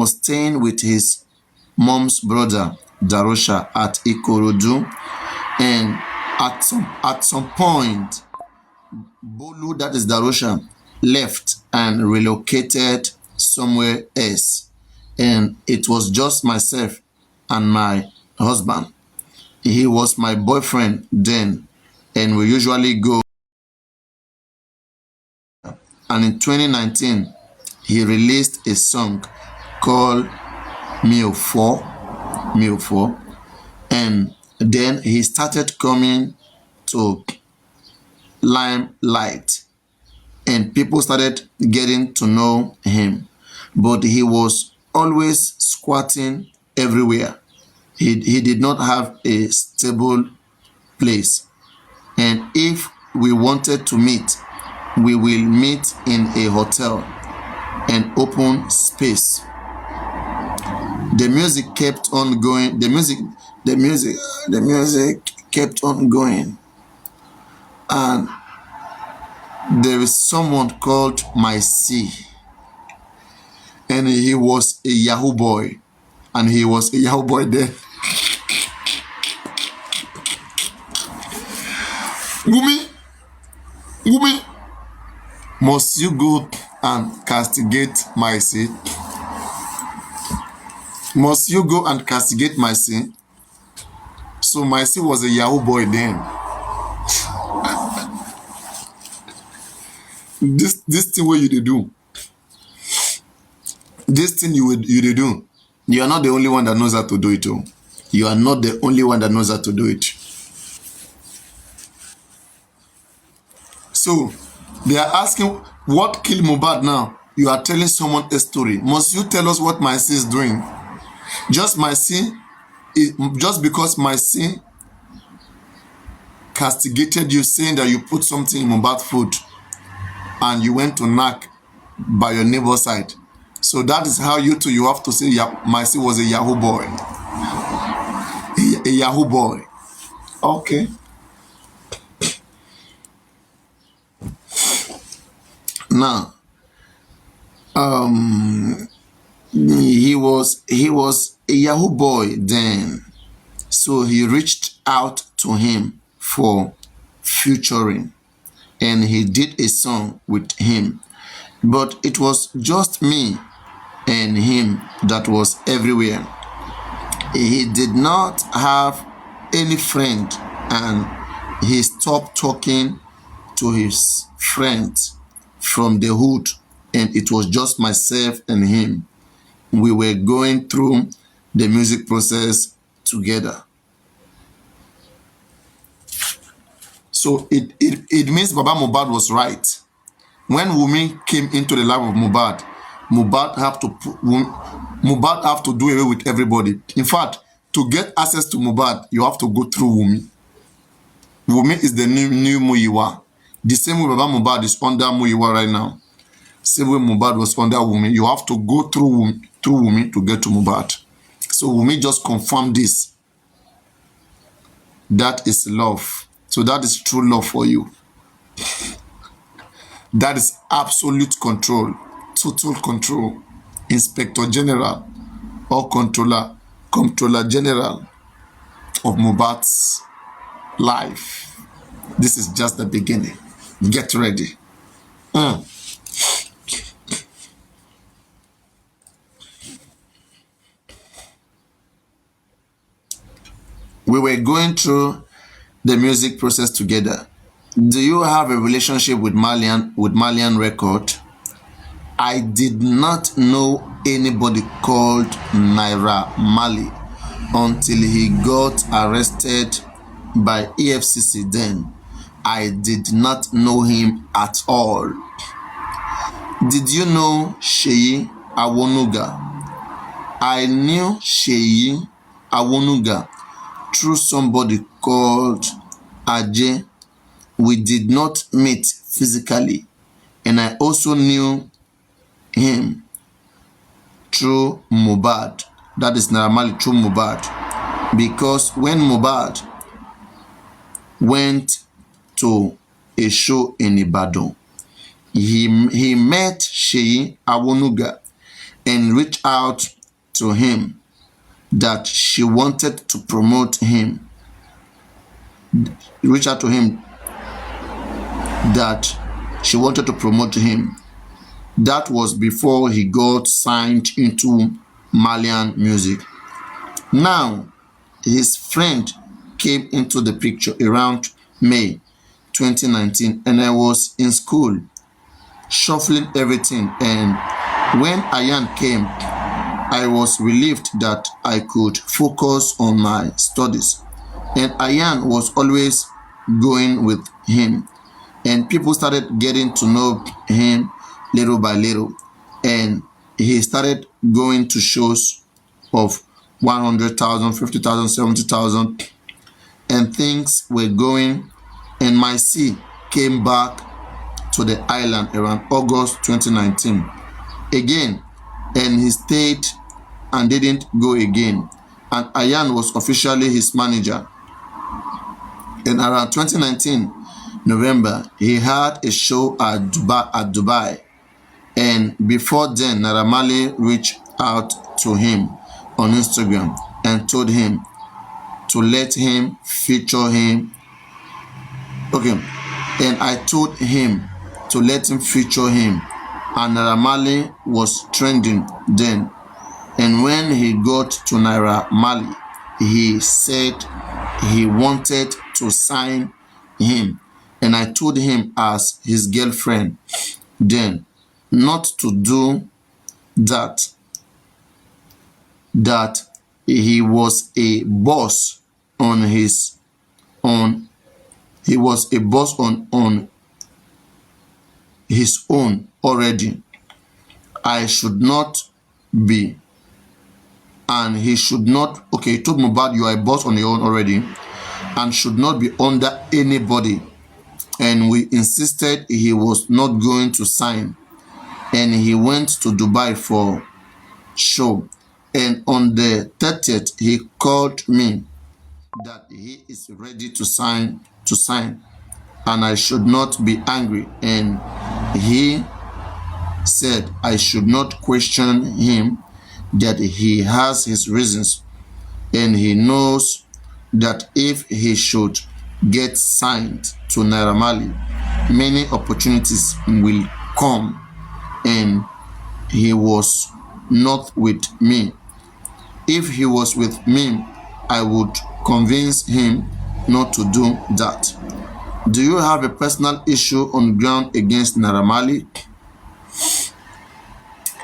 was staying with his mom's brother, Darosha, at Ikorodu. And at some point, Bolu, that is Darosha, left and relocated somewhere else. And it was just myself and my husband. He was my boyfriend then, and we usually go. And in 2019, he released a song called Mio 4, and then he started coming to limelight, and people started getting to know him. But he was always squatting everywhere. He did not have a stable place. And if we wanted to meet, we will meet in a hotel, an open space. The music kept on going. The music kept on going. And there is someone called My C. And he was a Yahoo boy. And he was a Yahoo boy then. Gumi, must you go and castigate my sin? Must you go and castigate my sin? So my sin was a Yahoo boy then. This thing what you do. This thing you do. You are not the only one that knows how to do it. Oh. You are not the only one that knows how to do it. So they are asking what killed Mohbad now. You are telling someone a story. Must you tell us what my sin is doing? Just because my sin castigated you, saying that you put something in Mohbad's food and you went to knock by your neighbor's side. So that is how you have to say my sin was a Yahoo boy. A Yahoo boy. Okay. Now, he was a Yahoo boy then, so he reached out to him for featuring, and he did a song with him, but it was just me and him that was everywhere. He did not have any friend, and he stopped talking to his friends from the hood, and it was just myself and him. We were going through the music process together. So it means Baba Mohbad was right. When Wunmi came into the life of Mohbad, Mohbad have to do away with everybody. In fact, to get access to Mohbad, you have to go through Wunmi. Wunmi is the new Muyiwa. The same way Baba Mohbad is under Muyiwa right now. Same way Mohbad was under Wunmi. You have to go through Wunmi to get to Mohbad. So Wunmi just confirmed this. That is love. So that is true love for you. That is absolute control. Total control. Inspector General or Controller General of Mohbad's life. This is just the beginning. Get ready. We were going through the music process together. Do you have a relationship with Malian Record? I did not know anybody called Naira Marley until he got arrested by EFCC then. I did not know him at all. Did you know Sheyi Awonuga? I knew Sheyi Awonuga through somebody called Ajay. We did not meet physically, and I also knew him through Mohbad. That is Naira Marley through Mohbad, because when Mohbad went to a show in Ibadan, he met Sheyi Awonuga and reached out to him that she wanted to promote him. Reached out to him that she wanted to promote him. That was before he got signed into Malian music. Now, his friend came into the picture around May 2019, and I was in school shuffling everything, and when Ayan came, I was relieved that I could focus on my studies, and Ayan was always going with him, and people started getting to know him little by little, and he started going to shows of 100,000, 50,000, 70,000, and things were going, and my C came back to the island around August 2019 again, and he stayed and didn't go again, and Ayan was officially his manager. And around 2019 November, he had a show at Dubai, and before then Naira Marley reached out to him on Instagram and told him to let him feature him. Okay, and I told him to let him feature him, and Naira Marley was trending then. And when he got to Naira Marley, he said he wanted to sign him, and I told him as his girlfriend then not to do that, that he was a boss on his own. He was a boss on his own already. I should not be, and he should not. Okay, he told Mohbad, you are a boss on your own already and should not be under anybody. And we insisted he was not going to sign, and he went to Dubai for show. And on the 30th, he called me that he is ready to sign, and I should not be angry. And he said I should not question him, that he has his reasons, and he knows that if he should get signed to Naira Marley, many opportunities will come, and he was not with me. If he was with me, I would convince him not to do that. Do you have a personal issue on ground against Naira Marley?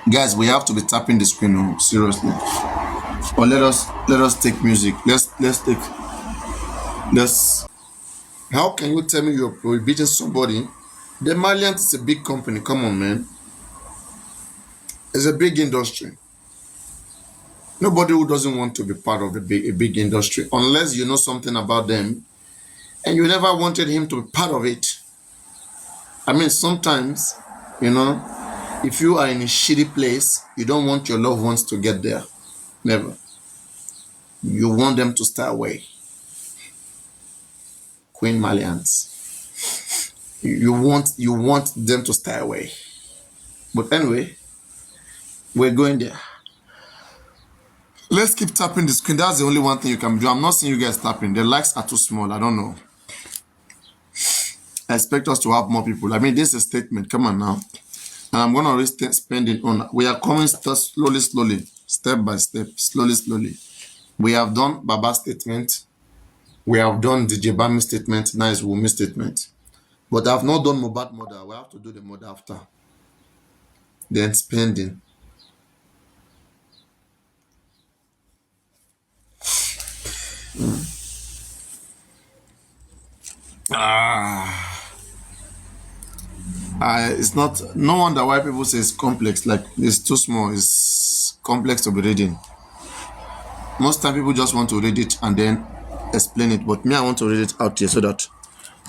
Guys, we have to be tapping the screen now, seriously. Or let us take music. How can you tell me you're prohibiting somebody? The Malian is a big company. Come on, man. It's a big industry. Nobody who doesn't want to be part of a big industry, unless you know something about them and you never wanted him to be part of it. I mean, sometimes, if you are in a shitty place, you don't want your loved ones to get there. Never. You want them to stay away. Queen Malians. You want them to stay away. But anyway, we're going there. Let's keep tapping the screen. That's the only one thing you can do. I'm not seeing you guys tapping. The likes are too small. I don't know. I expect us to have more people. I mean, this is a statement. Come on now. And I'm going to risk spending on. We are coming slowly, step by step, slowly. We have done Baba's statement. We have done DJ Bami statement. Now it's Wumi statement. But I've not done Mohbad mother. We have to do the mother after. Then spending. It's not, no wonder why people say it's complex. Like, it's too small. It's complex to be reading. Most time people just want to read it and then explain it. But me, I want to read it out here so that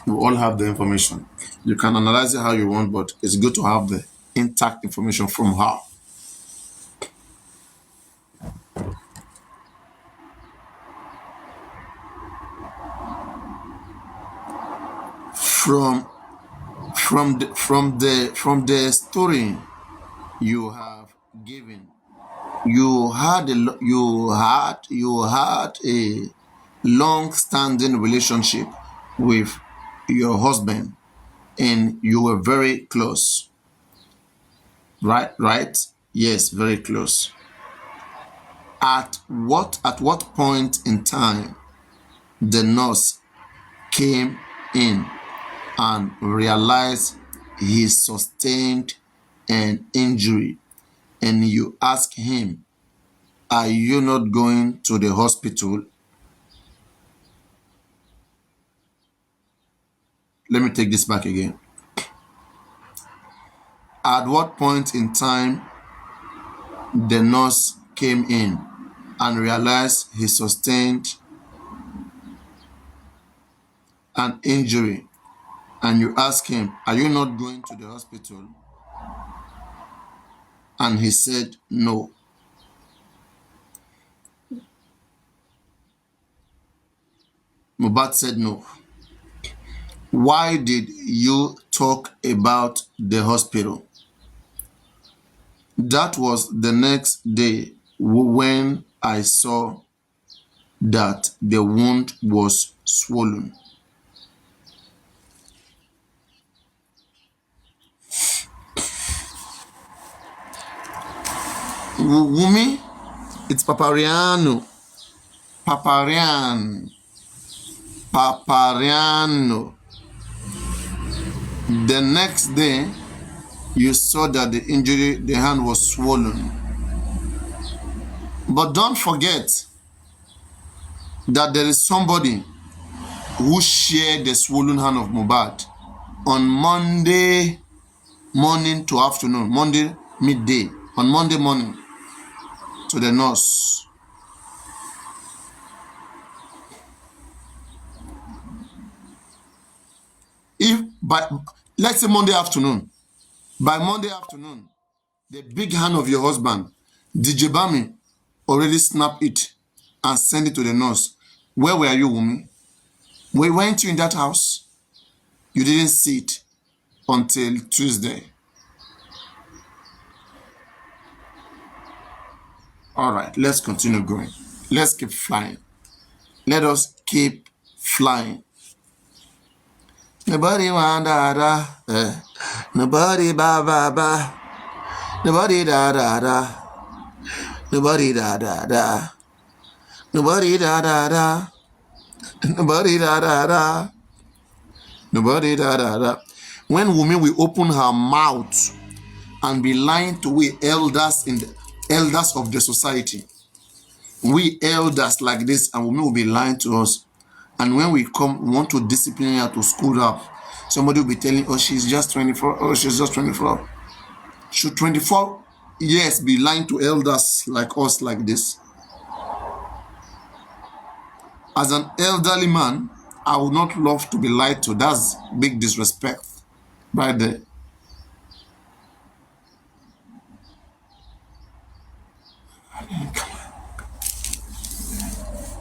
we all have the information. You can analyze it how you want, but it's good to have the intact information from her. From the story you have given, you had a long-standing relationship with your husband, and you were very close, right? Yes, very close. At what point in time the nurse came in and realized he sustained an injury, and you ask him, are you not going to the hospital? Let me take this back again. At what point in time the nurse came in and realized he sustained an injury, and you ask him, are you not going to the hospital? And he said no. Mohbad said no. Why did you talk about the hospital? That was the next day when I saw that the wound was swollen. Wumi, it's Papariano. Papariano. The next day, you saw that the hand was swollen. But don't forget that there is somebody who shared the swollen hand of Mohbad on Monday morning to afternoon, Monday midday, on Monday morning to the nurse. Let's say Monday afternoon, by Monday afternoon, the big hand of your husband, DJ Bami, already snapped it and sent it to the nurse. Where were you, Wumi? Weren't you in that house? You didn't see it until Tuesday. All right, let's continue going. Let's keep flying. Let us keep flying. Nobody want da. Nobody ba. Nobody da. Nobody da. Nobody da. Nobody da. Nobody da. When women will open her mouth and be lying to we elders elders of the society, we elders like this, and women will be lying to us. And when we want to discipline her, to school her, somebody will be telling, oh, she's just 24. Oh, she's just 24. Should 24 years be lying to elders like us like this? As an elderly man, I would not love to be lied to. That's big disrespect right there.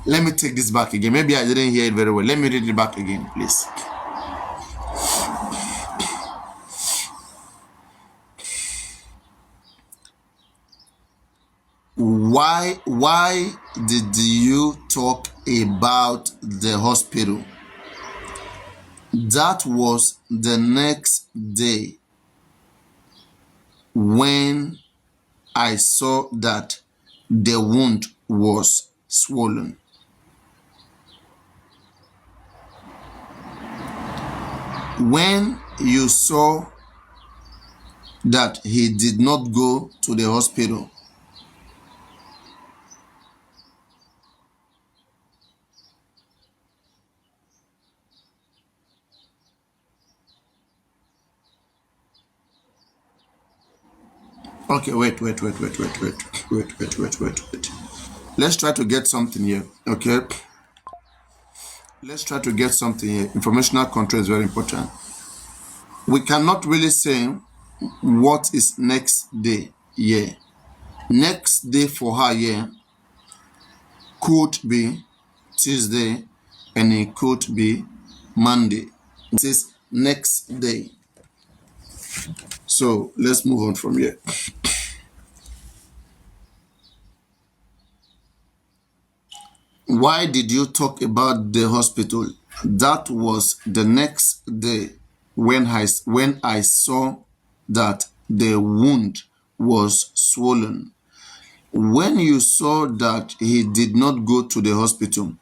Let me take this back again. Maybe I didn't hear it very well. Let me read it back again, please. Why did you talk about the hospital? That was the next day when I saw that the wound was swollen. When you saw that he did not go to the hospital, okay, wait. Let's try to get something here, okay? Let's try to get something here. Informational control is very important. We cannot really say what is next day here. Next day for her here could be Tuesday, and it could be Monday. It is next day. So let's move on from here. Why did you talk about the hospital? That was the next day when I saw that the wound was swollen. When you saw that he did not go to the hospital,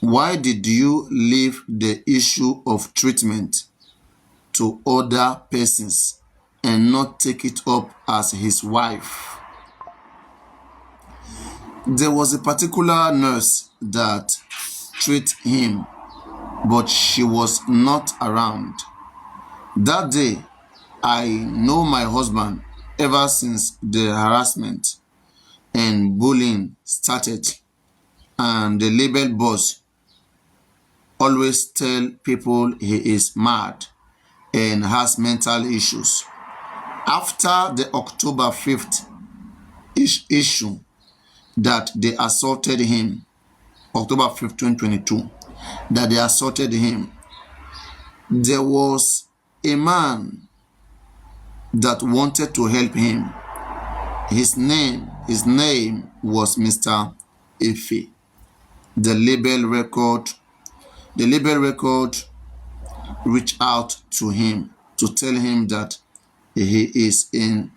why did you leave the issue of treatment to other persons and not take it up as his wife? There was a particular nurse that treated him, but she was not around. That day, I know my husband ever since the harassment and bullying started, and the label boss always tell people he is mad and has mental issues. After the October 5th issue that they assaulted him, October 5th, 2022, that they assaulted him, there was a man that wanted to help him. His name was Mr. Ife. The label record reached out to him to tell him that he is in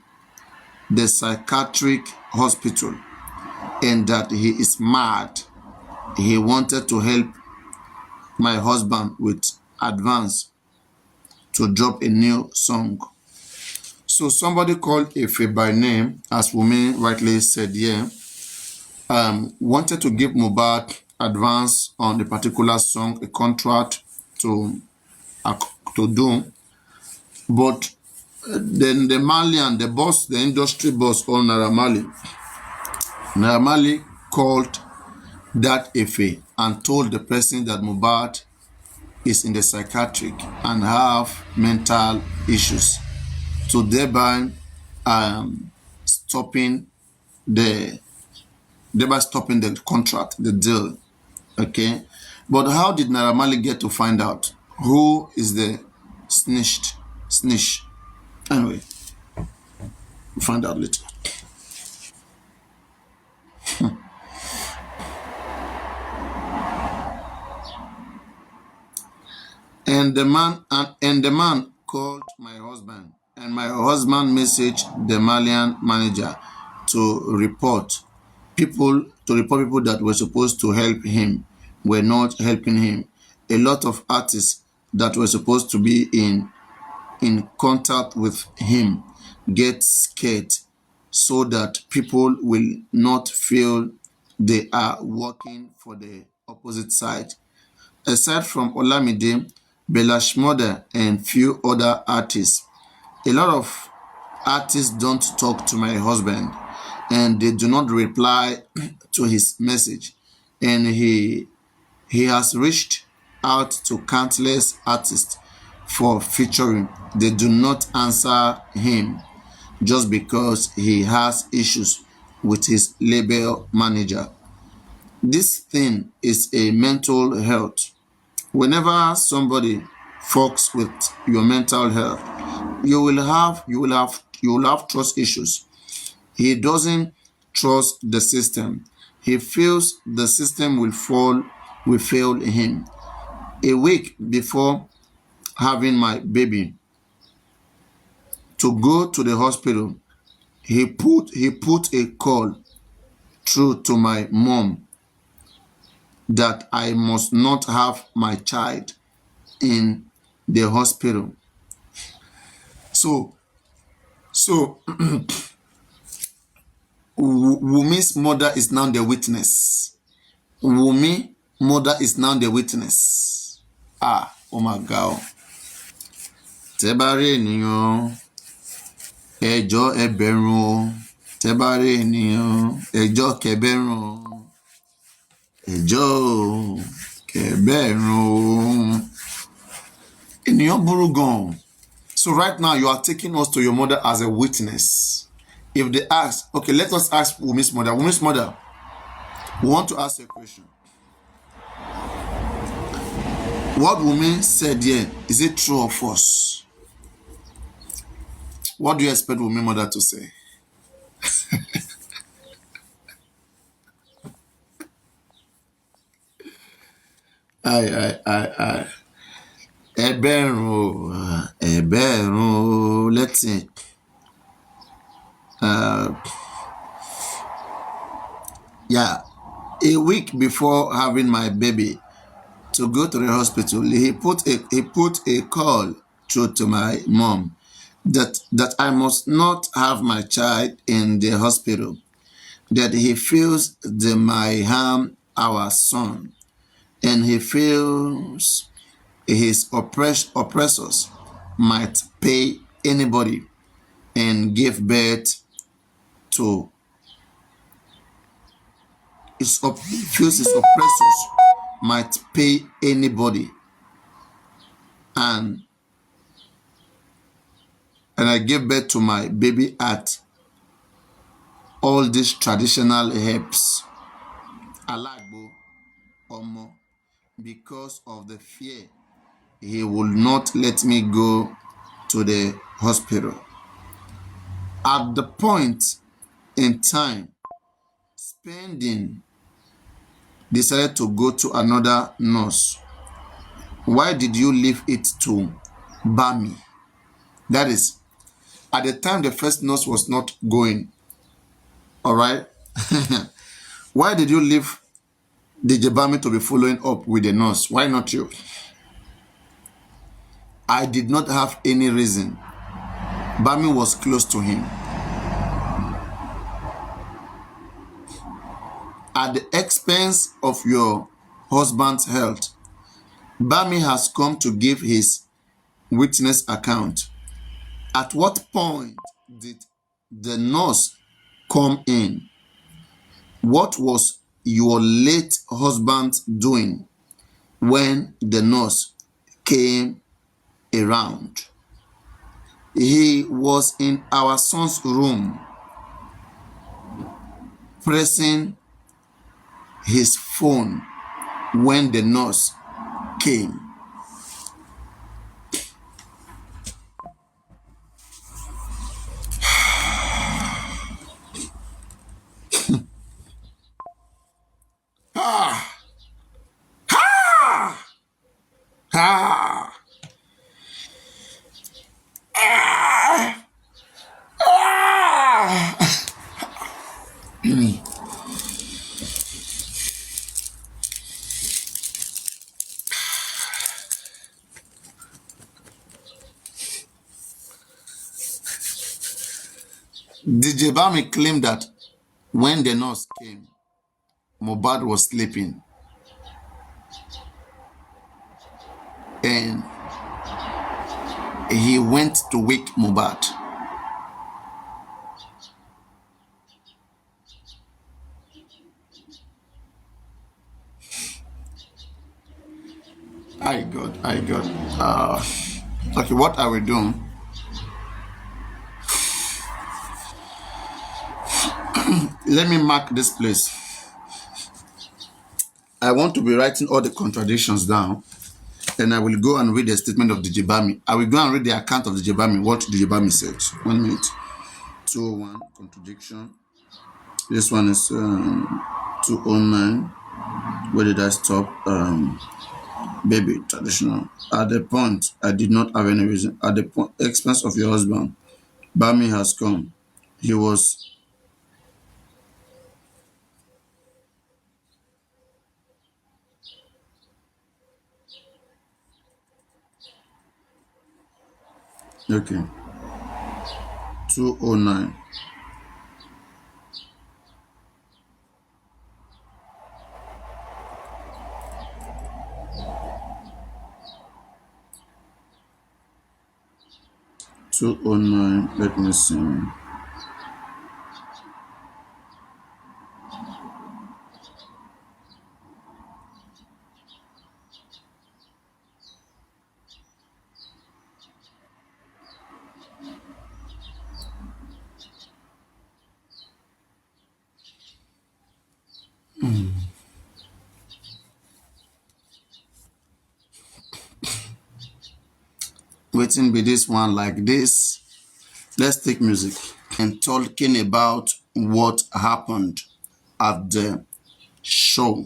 the psychiatric hospital and that he is mad. He wanted to help my husband with advance to drop a new song. So somebody called Ife by name, as Wumi rightly said here, wanted to give Mohbad advance on a particular song, a contract to do, but then the Malian, the boss, the industry boss, called Naira Marley called that Ife and told the person that Mohbad is in the psychiatric and have mental issues, to thereby stopping the contract, the deal. Okay, but how did Naira Marley get to find out who is the snitch? Anyway, we'll find out later. And the man called my husband, and my husband messaged the Malian manager to report people that were supposed to help him were not helping him. A lot of artists that were supposed to be in contact with him get scared, so that people will not feel they are working for the opposite side. Aside from Olamide, Belashmoda, and few other artists, a lot of artists don't talk to my husband, and they do not reply to his message. And he has reached out to countless artists for featuring. They do not answer him just because he has issues with his label manager. This thing is a mental health. Whenever somebody fucks with your mental health, you will have trust issues. He doesn't trust the system. He feels the system will fail him. A week before having my baby, to go to the hospital, he put a call through to my mom that I must not have my child in the hospital. So Wumi's mother is now the witness. Wumi mother is now the witness. Oh my God. Tebare ènìyàn, ẹjọ́ ẹbẹ̀rún. Tebare ènìyàn, ẹjọ́ kẹbẹ̀rún. Ẹjọ́ kẹbẹ̀rún. Ènìyàn burú gan. So right now you are taking us to your mother as a witness. If they ask, okay, let us ask Wumi's mother. Wumi's mother, we want to ask a question. What Wumi said here, is it true or false? What do you expect Wumi's mother to say? I. Ẹgbẹ̀rún, ẹgbẹ̀rún. Let's see. Uh, yeah, a week before having my baby, to go to the hospital, he put a call through to my mom that I must not have my child in the hospital, that he feels they might harm our son, and he feels his oppressors might pay anybody and give birth to he feels his oppressors might pay anybody, and I gave birth to my baby at all these traditional herbs, alagbo, omo, because of the fear he would not let me go to the hospital. At the point in time, spending decided to go to another nurse. Why did you leave it to Bami? That is, at the time the first nurse was not going, all right? Why did you leave the Bami to be following up with the nurse? Why not you? I did not have any reason. Bami was close to him. At the expense of your husband's health, Bami has come to give his witness account. At what point did the nurse come in? What was your late husband doing when the nurse came around? He was in our son's room pressing his phone when the nurse came. Ah! Ah! Ah! Ah! Ah! DJ Bami claimed that when the nurse came, Mohbad was sleeping, and he went to wake Mohbad. I got. Okay, what are we doing? Let me mark this place. I want to be writing all the contradictions down, and I will go and read the statement of DJ Bami. I will go and read the account of DJ Bami, what DJ Bami said. 1 minute. 201, contradiction. This one is 209. Where did I stop? Baby, traditional. At the point, I did not have any reason. At the expense of your husband, Bami has come. He was. Okay. 209. Let me see. Waiting be this one like this. Let's take music. And talking about what happened at the show.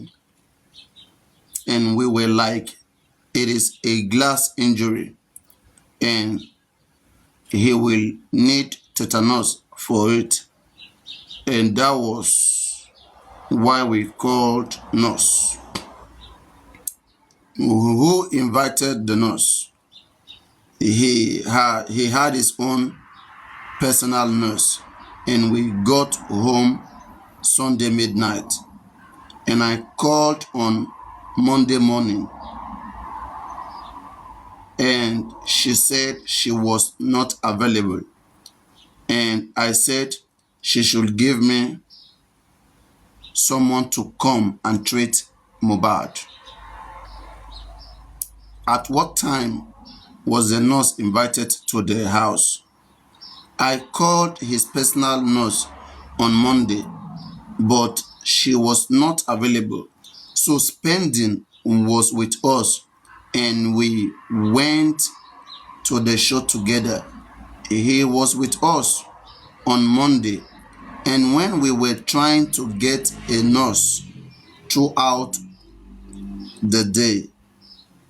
and we were like, it is a glass injury and he will need tetanus for it. And that was why we called nurse. Who invited the nurse? He had his own personal nurse, and we got home Sunday midnight, and I called on Monday morning, and she said she was not available, and I said she should give me someone to come and treat Mohbad. At what time was the nurse invited to the house? I called his personal nurse on Monday, but she was not available. So Spending was with us and we went to the show together. He was with us on Monday, and when we were trying to get a nurse throughout the day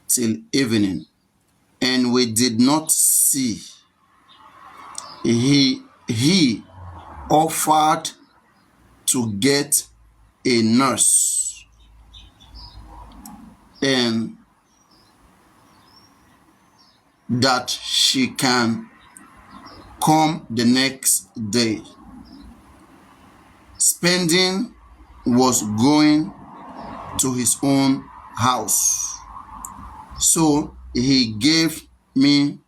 till evening, and we did not see, he offered to get a nurse and that she can come the next day. Spending was going to his own house, so he gave me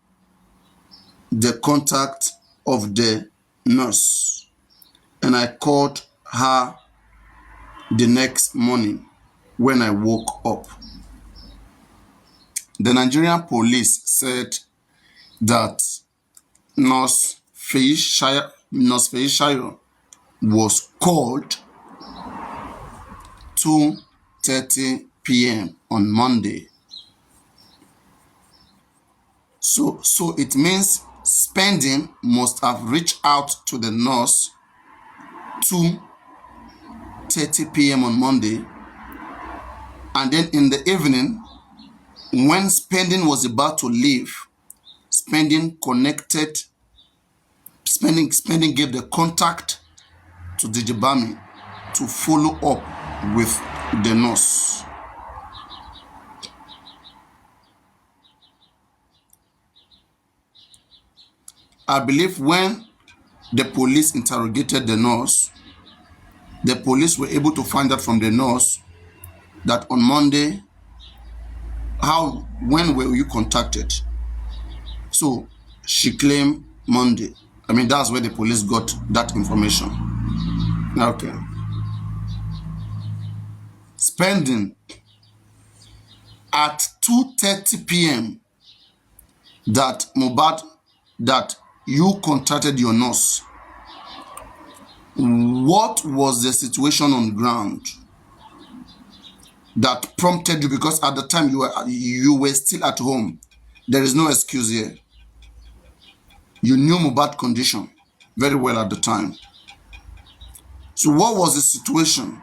the contact of the nurse, and I called her the next morning when I woke up. The Nigerian police said that Nurse Feishayo was called 2:30 p.m. on Monday. So it means Spending must have reached out to the nurse 2:30 p.m. on Monday, and then in the evening, when Spending was about to leave, Spending gave the contact to Dijibami to follow up with the nurse. I believe when the police interrogated the nurse, the police were able to find out from the nurse that on Monday, when were you contacted? So she claimed Monday. I mean, that's where the police got that information. Okay. Spending at 2:30 p.m. that you contacted your nurse. What was the situation on the ground that prompted you? Because at the time you were still at home. There is no excuse here. You knew Mohbad's condition very well at the time. So what was the situation?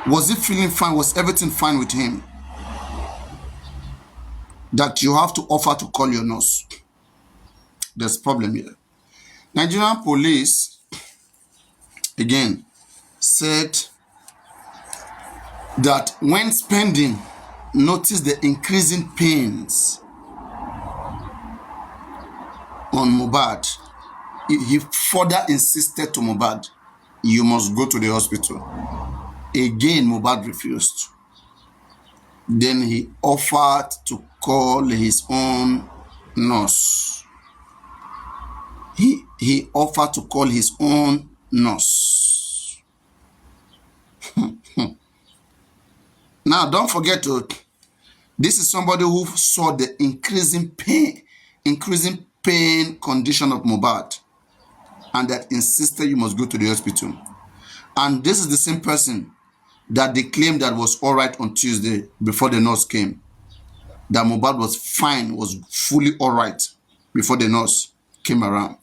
Was he feeling fine? Was everything fine with him? That you have to offer to call your nurse. There's a problem here. Nigerian police, again, said that when Spending noticed the increasing pains on Mohbad, he further insisted to Mohbad, you must go to the hospital. Again, Mohbad refused. Then he offered to call his own nurse. He offered to call his own nurse. Now, don't forget, this is somebody who saw the increasing pain condition of Mohbad, and that insisted you must go to the hospital. And this is the same person that they claimed that was all right on Tuesday before the nurse came. That Mohbad was fine, was fully all right before the nurse came around.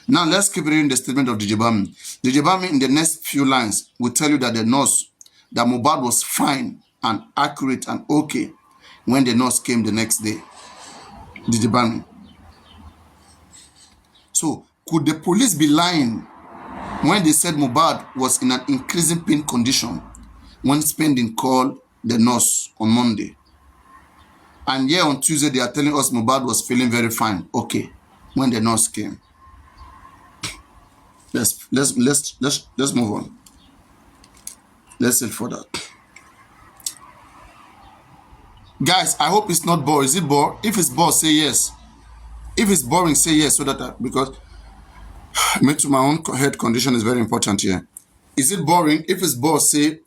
Now let's keep reading the statement of Dijibami. Dijibami in the next few lines will tell you that the nurse, that Mohbad was fine and accurate and okay when the nurse came the next day? Did you ban me? So could the police be lying when they said Mohbad was in an increasing pain condition when Spending called the nurse on Monday? And here on Tuesday, they are telling us Mohbad was feeling very fine, okay, when the nurse came. Let's move on. Let's say further. Guys, I hope it's not boring. Is it boring? If it's boring, say yes. If it's boring, say yes, so that because me to my own head condition is very important here. Is it boring? If it's boring, say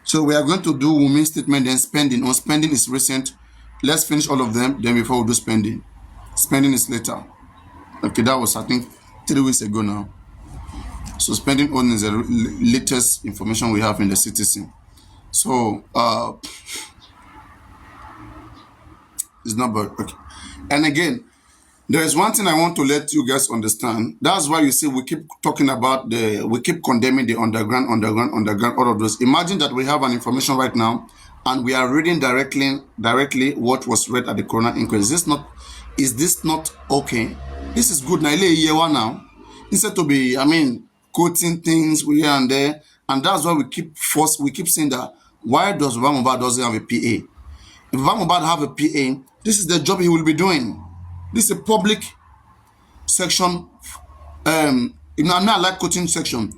So we are going to do women's statement, then Spending. Oh, Spending is recent. Let's finish all of them, then before we do Spending. Spending is later. Okay, that was, I think, 3 weeks ago now. So Spending on is the latest information we have in the CTC. So, it's not bad. Okay. And again, there is one thing I want to let you guys understand. That's why you see we keep talking about we keep condemning the underground, all of those. Imagine that we have an information right now and we are reading directly what was read at the coroner inquest. Is this not okay? This is good. Now, instead to be, quoting things here and there. And that's why we keep saying that, why does Mohbad doesn't have a PA? If Mohbad have a PA, this is the job he will be doing. This is a public section. I like quoting section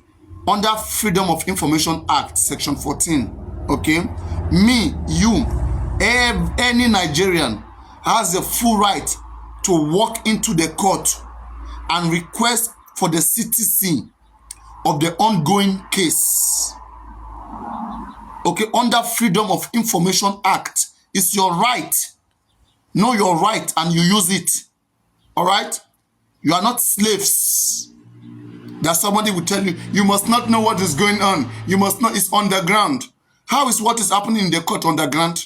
under Freedom of Information Act, Section 14. Okay, me, you, any Nigerian has a full right to walk into the court and request for the CTC of the ongoing case. Okay, under Freedom of Information Act, it's your right. Know your right and you use it. All right? You are not slaves. That somebody will tell you, you must not know what is going on. You must know it's underground. How is what is happening in the court underground?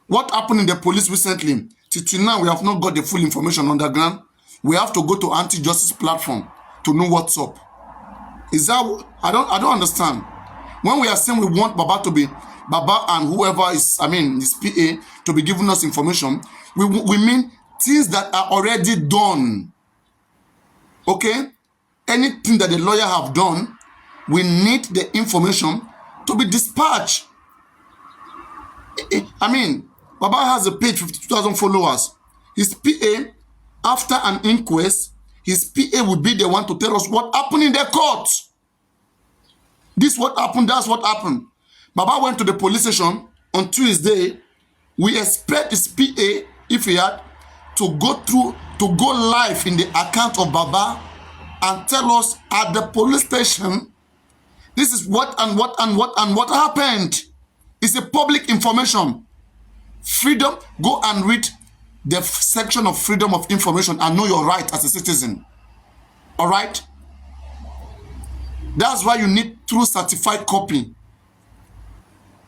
What happened in the police recently? Till now, we have not got the full information underground. We have to go to anti-justice platform to know what's up. Is that, I don't understand. When we are saying we want Baba and whoever is, his PA to be giving us information, we mean things that are already done. Okay? Anything that the lawyer have done, we need the information to be dispatched. Baba has a page, 52,000 followers. His PA, after an inquest, his PA would be the one to tell us what happened in the court. This what happened, that's what happened. Baba went to the police station on Tuesday. We expect his PA, if he had, to go live in the account of Baba and tell us at the police station, this is what happened. It's a public information. Freedom, go and read the section of Freedom of Information and know your right as a citizen. All right? That's why you need true certified copy.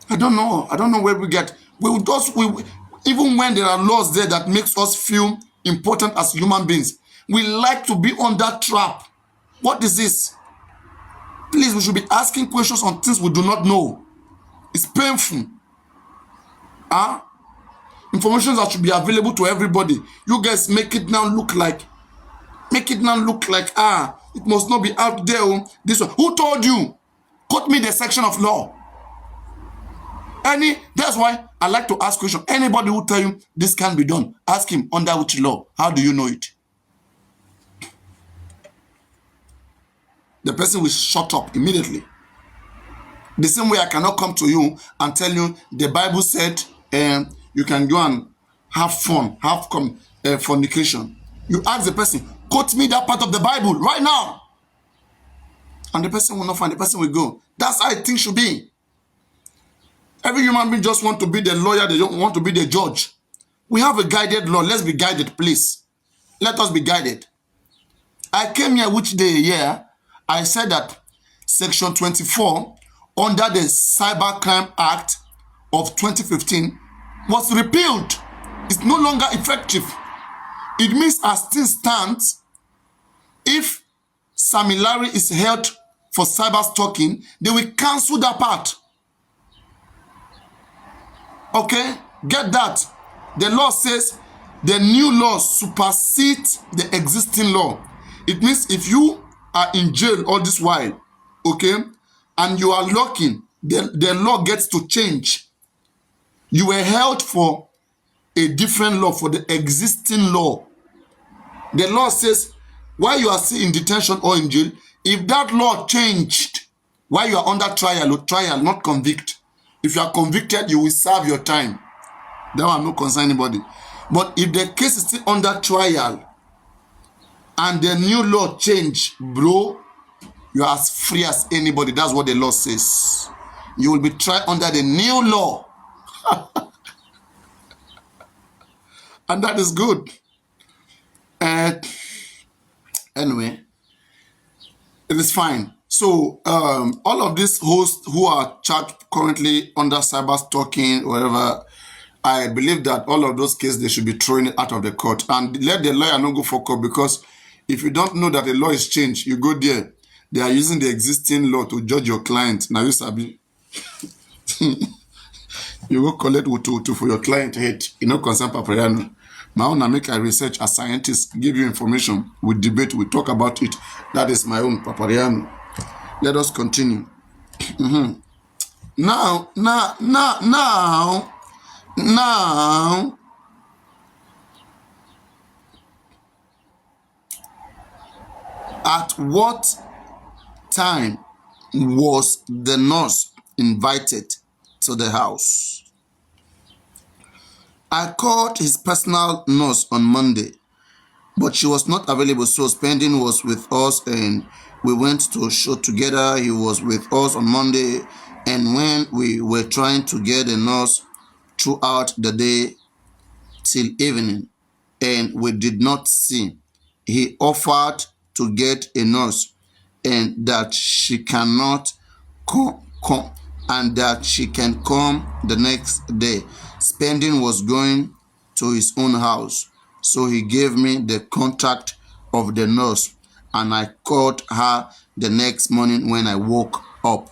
I don't know where we get. Even when there are laws there that makes us feel important as human beings, we like to be on that trap. What is this? Please, we should be asking questions on things we do not know. It's painful. Information that should be available to everybody. You guys make it now look like, it must not be out there. This one. Who told you? Quote me the section of law. That's why I like to ask questions. Anybody who tell you this can be done, ask him under which law. How do you know it? The person will shut up immediately. The same way I cannot come to you and tell you the Bible said you can go and have fun, have fornication. You ask the person, quote me that part of the Bible right now. And the person will not find, the person will go. That's how I think should be. Every human being just want to be the lawyer, they don't want to be the judge. We have a guided law. Let's be guided, please. Let us be guided. I came here which day here, I said that Section 24 under the Cybercrime Act of 2015 was repealed. It's no longer effective. It means as things stand, if Sammy Larry is held for cyber stalking, they will cancel that part. Okay, get that. The law says the new law supersedes the existing law. It means if you are in jail all this while, okay, and you are locking, the law gets to change. You were held for a different law, for the existing law. The law says while you are still in detention or in jail, if that law changed while you are under trial, not convict. If you are convicted, you will serve your time. That will not concern anybody. But if the case is still under trial and the new law change, bro, you are as free as anybody. That's what the law says. You will be tried under the new law. And that is good. Anyway, it is fine. So all of these hosts who are charged currently under cyber stalking, whatever, I believe that all of those cases, they should be thrown out of the court and let the lawyer not go for court, because if you don't know that the law is changed, you go there. They are using the existing law to judge your client. Now you sabi. You go collect to for your client head. You know, concern Papariano. My own, I make a research as scientist, give you information, we debate, we talk about it. That is my own Papariano. Let us continue. Now, at what time was the nurse invited to the house? I called his personal nurse on Monday, but she was not available, so Spending was with us and we went to a show together. He was with us on Monday, and when we were trying to get a nurse throughout the day till evening, and we did not see, he offered to get a nurse and that she cannot come and that she can come the next day. Spending was going to his own house, so he gave me the contact of the nurse and I called her the next morning when I woke up.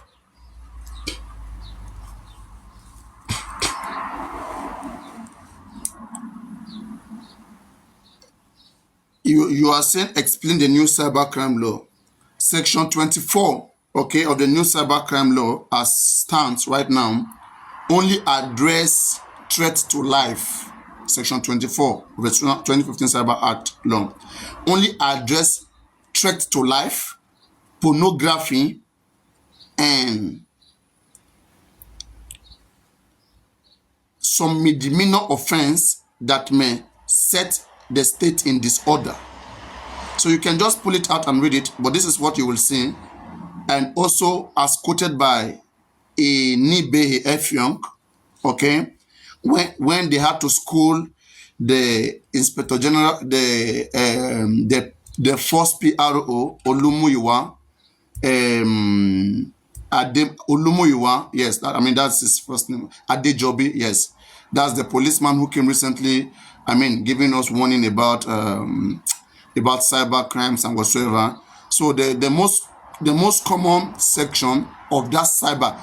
You are saying explain the new cybercrime law. Section 24, okay, of the new cybercrime law as stands right now only address threat to life. Section 24 of the 2015 Cyber Act law only address threat to life, pornography, and some misdemeanor offense that may set the state in disorder. So you can just pull it out and read it, but this is what you will see. And also as quoted by Nibehe Efyong, okay, when they had to school the Inspector General, the first PRO, Olumuyiwa, Olumuyiwa, yes, that's his first name, Adejobi, yes. That's the policeman who came recently, giving us warning about cyber crimes and whatsoever. So the most common section of that cyber,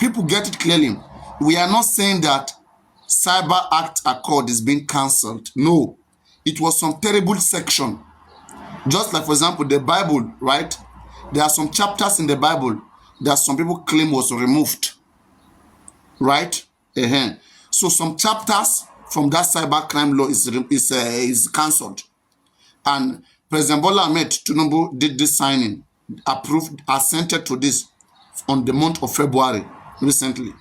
people get it clearly. We are not saying that Cyber Act Accord is being cancelled. No, it was some terrible section. Just like, for example, the Bible, right? There are some chapters in the Bible that some people claim was removed, right? So some chapters from that cyber crime law is cancelled. And President Bola Ahmed Tinubu did this signing, approved, assented to this on the month of February recently,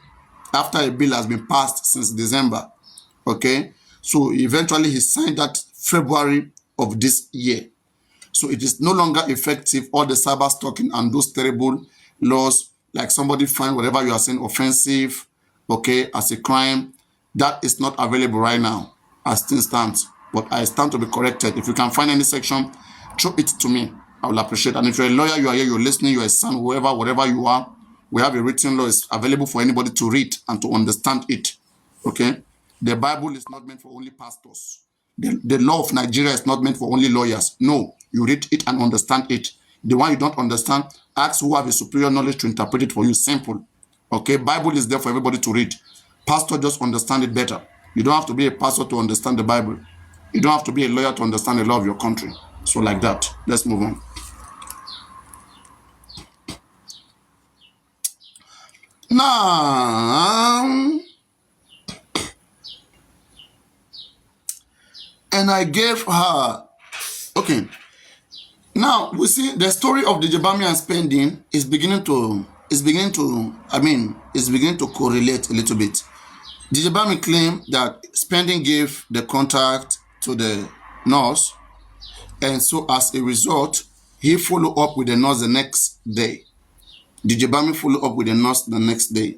after a bill has been passed since December. Okay, so eventually he signed that February of this year. So it is no longer effective. All the cyber stalking and those terrible laws, like somebody find whatever you are saying offensive, okay, as a crime, that is not available right now as things stand. But I stand to be corrected. If you can find any section, throw it to me. I will appreciate it. And if you're a lawyer, you are here, you're listening, you're a son, whoever, whatever you are, we have a written law. It's available for anybody to read and to understand it. Okay? The Bible is not meant for only pastors. The law of Nigeria is not meant for only lawyers. No, you read it and understand it. The one you don't understand, ask who have a superior knowledge to interpret it for you. Simple. Okay, Bible is there for everybody to read. Pastor just understand it better. You don't have to be a pastor to understand the Bible. You don't have to be a lawyer to understand the law of your country. So like that, let's move on. Now, and I gave her, okay, now we see the story of the Jebamian spending is beginning to correlate a little bit. The Jebami claimed that spending gave the contact to the nurse, and so as a result, he followed up with the nurse the next day. The Jebami followed up with the nurse the next day.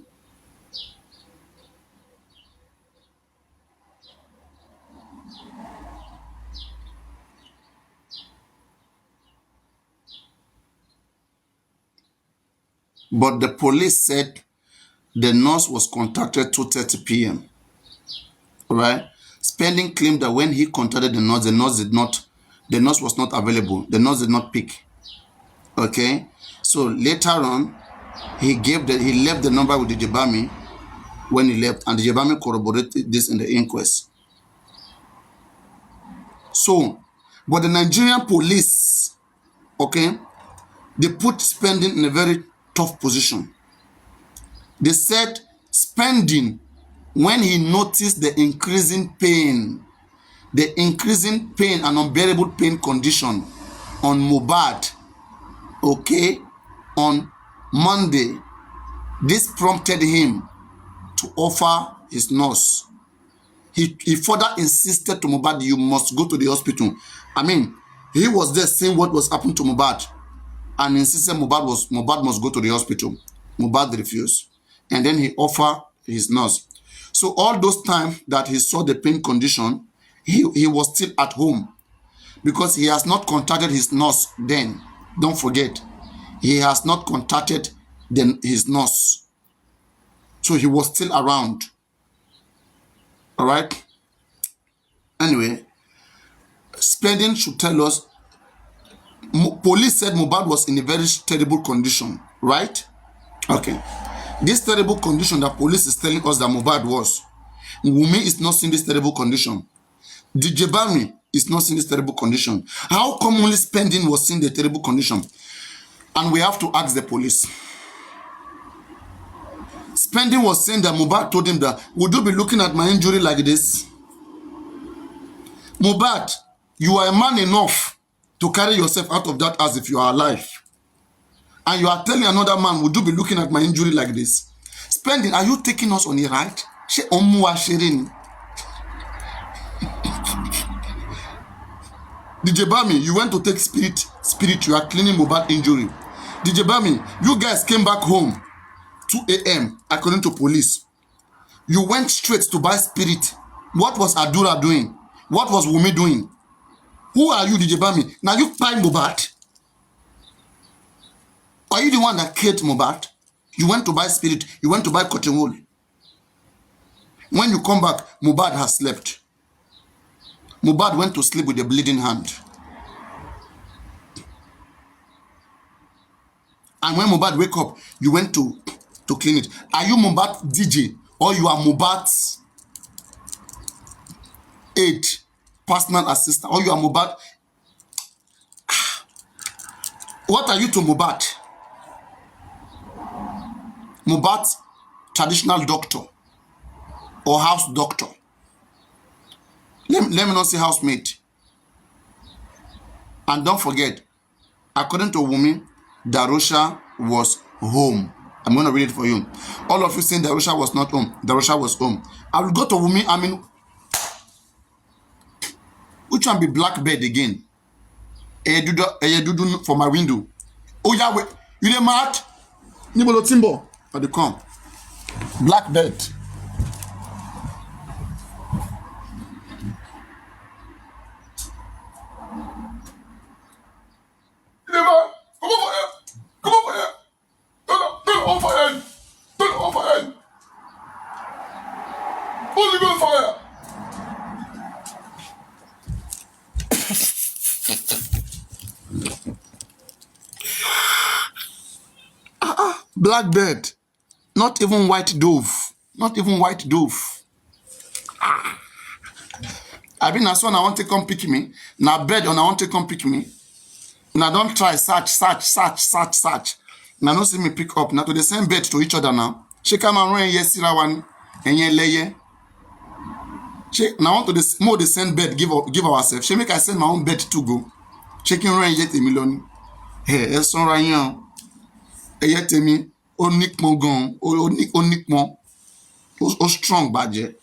But the police said the nurse was contacted 2:30 p.m. Right? Spending claimed that when he contacted the nurse was not available. The nurse did not pick. Okay? So later on, he left the number with the Jebami when he left, and the Jebami corroborated this in the inquest. So, but the Nigerian police, okay, they put Spending in a very tough position. They said Spending, when he noticed the increasing pain and unbearable pain condition on Mohbad, okay, on Monday, this prompted him to offer his nurse. He further insisted to Mohbad, you must go to the hospital. I mean, he was there seeing what was happening to Mohbad and insisted Mohbad must go to the hospital. Mohbad refused. And then he offered his nurse. So all those times that he saw the pain condition, he was still at home because he has not contacted his nurse then. Don't forget, he has not contacted his nurse. So he was still around. All right? Anyway, Spending should tell us, police said Mohbad was in a very terrible condition, right? Okay. This terrible condition that police is telling us that Mohbad was, Wunmi is not seeing this terrible condition. The Jebami is not seeing this terrible condition. How come only Spending was seeing the terrible condition? And we have to ask the police. Spending was saying that Mohbad told him that, would you be looking at my injury like this? Mohbad, you are a man enough to carry yourself out of that as if you are alive. And you are telling another man, would you be looking at my injury like this? Spending, are you taking us on a ride? DJ Bami, you went to take spirit, you are cleaning Mohbad injury. DJ Bami, you guys came back home 2 a.m. according to police. You went straight to buy spirit. What was Adura doing? What was Wunmi doing? Who are you, DJ Bami? Now you buy Mohbad? Are you the one that killed Mohbad? You went to buy spirit. You went to buy cotton wool. When you come back, Mohbad has slept. Mohbad went to sleep with a bleeding hand. And when Mohbad wake up, you went to clean it. Are you Mohbad DJ or you are Mohbad's aide, personal assistant, or you are Mohbad? What are you to Mohbad? Mohbad's traditional doctor or house doctor? Let me not say housemaid. And don't forget, according to Wunmi, Darusha was home. I'm going to read it for you. All of you saying Darusha was not home. Darusha was home. I will go to Wunmi. I mean, which one be black bed again? Dudu for my window. Oh yeah, wait. You dey mad? Nibolo Timbo. Or the come. Black bed. Come over here. Come over here. Turn on fire. Turn on fire. Holy Ghost fire. black bird, not even white dove, not even white dove. I been as one I want to come pick me. Now bird on I want to come pick me. Now don't try search. Now don't see me pick up. Now to the same bird to each other now. She come and run yes one and ye lay. She now want to the more the same bird give ourselves. She make I send my own bird to go. She can run yet a million. Hey, it's on right now. Yet me onik mo gun onik mo o strong badge.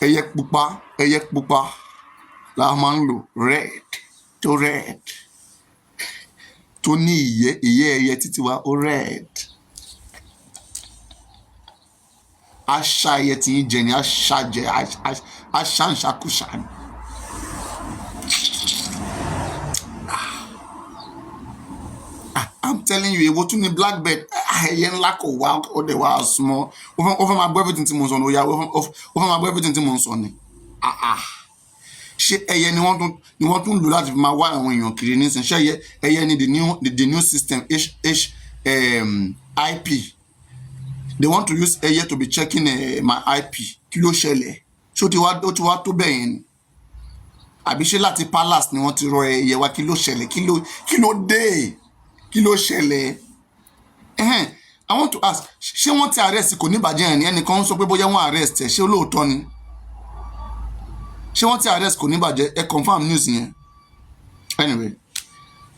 Eyek pupa la manlo red to red to ni iye titiwa o red asha ye ti jeni asha je asha shakushan. I'm telling you, what to me blackbird, yen lack of wow or the wow small over my everything to Monson, over my everything to Monson. She you want to do that with my wife when you're killing and share need the new system IP. They want to use a year to be checking my IP. Kilo shele. So to be Abishi lati palace ni want to roll ye wa kilo shele kilo day. Kilo shele. I want to ask, she want to arrest kò ní bàjẹ́ ẹni kan sọ pé bóyá wọ́n arrest ẹ ṣé olóòótọ́ ni. She want to arrest kò ní bàjẹ́ ẹ confirm news yẹn. Anyway,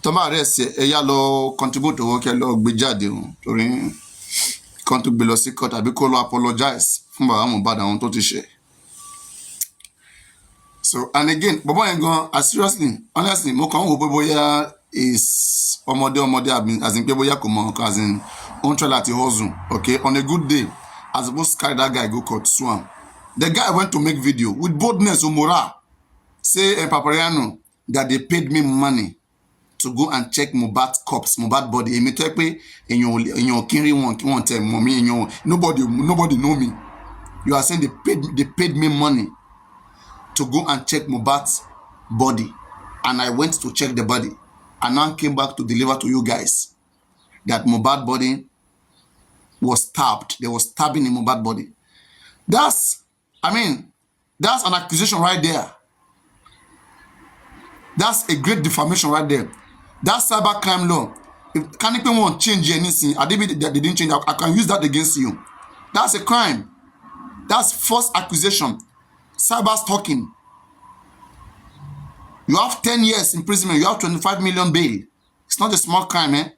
tó bá arrest ẹ yá lọ contribute owó kẹ́ lọ gbé jáde o torí kan tó gbé lọ sí court àbí kó lọ apologize fún bàbá Mohbad àwọn tó ti ṣe. So and again, bàbá yẹn gan honestly mo kàn wò pé bóyá is ọmọdé as in pé bóyá kò mọ as in on try láti hustle, okay, on a good day as supposed to carry that guy go court sue am. The guy went to make video with boldness or morale say Papariano that they paid me money to go and check Mohbad corpse, Mohbad body. Èmi tó pé èyàn kiri wọn tell mommy nobody know me. You are saying they paid me money to go and check Mohbad's body, and I went to check the body and now came back to deliver to you guys that Mohbad body was stabbed. There was stabbing in Mohbad body. That's an accusation right there. That's a great defamation right there. That's cyber crime law. If can anyone want change anything, they didn't change. I can use that against you. That's a crime. That's false accusation. Cyber stalking. You have 10 years imprisonment. You have 25 million bail. It's not a small crime, eh?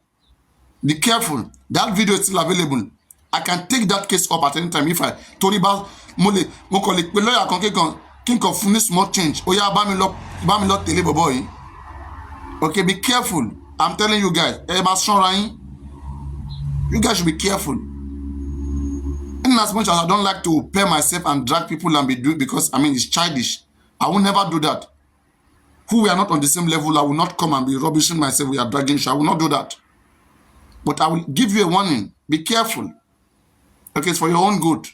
Be careful. That video is still available. I can take that case up at any time if I told about mole mo colleague pe lawyer kan king of funny small change. Oya ba mi lo tele boy. Okay, be careful. I'm telling you guys. You guys should be careful. And as much as I don't like to pay myself and drag people and be doing because it's childish. I will never do that. Who we are not on the same level, I will not come and be rubbishing myself. We are dragging. I will not do that. But I will give you a warning. Be careful. Okay, it's for your own good.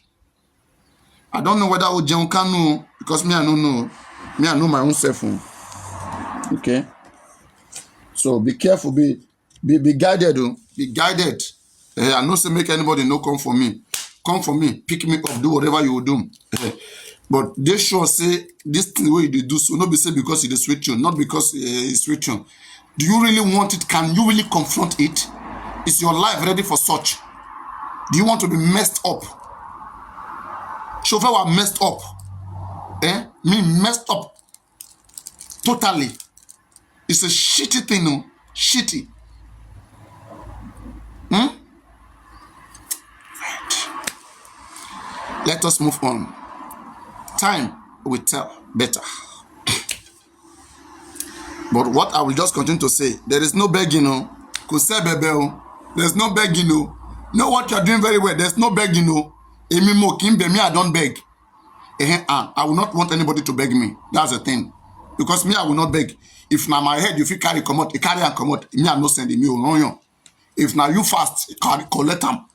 I don't know whether Ojeun can know because me, I don't know. Me, I know my own self. Okay. So be careful. Be guided. Be guided. I know say make anybody no come for me. Come for me. Pick me up. Do whatever you will do. But they sure say this thing way they do so. Not be say because it is sweet you. Not because it's sweet you. Do you really want it? Can you really confront it? Is your life ready for such? Do you want to be messed up? Chauffeur were messed up. Me messed up. Totally. It's a shitty thing, no? Shitty. Right. Let us move on. Time will tell better. But what I will just continue to say, there is no begging, no. There's no begging, no. Know what you are doing very well. There's no begging, no. Me, I don't beg. I will not want anybody to beg me. That's the thing. Because me, I will not beg. If now my head, if you carry come out, you carry and come out, me, I'm not sending me on. If now you fast, collect them.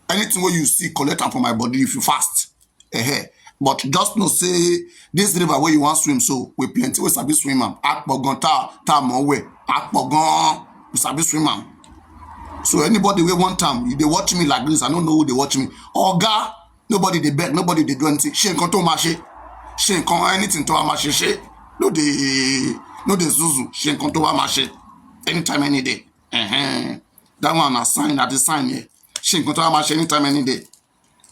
Anything where you see, collect them from my body if you fast. But just no say this river where you want swim, so we plenty we sabi swim am. Akpogon ta mo we. Akpogon we sabi swim am. So anybody wey want am, you dey watch me like this, I don't know who dey watch me. Oga, nobody dey beg, nobody dey do anything. Ṣé nǹkan tó máa ṣe? Ṣé nǹkan anything tó máa ṣe ṣe? No dey zuzu. Ṣé nǹkan tó máa ṣe? Anytime, any day. That one na sign, na the sign here. Ṣé nǹkan tó máa ṣe anytime, any day.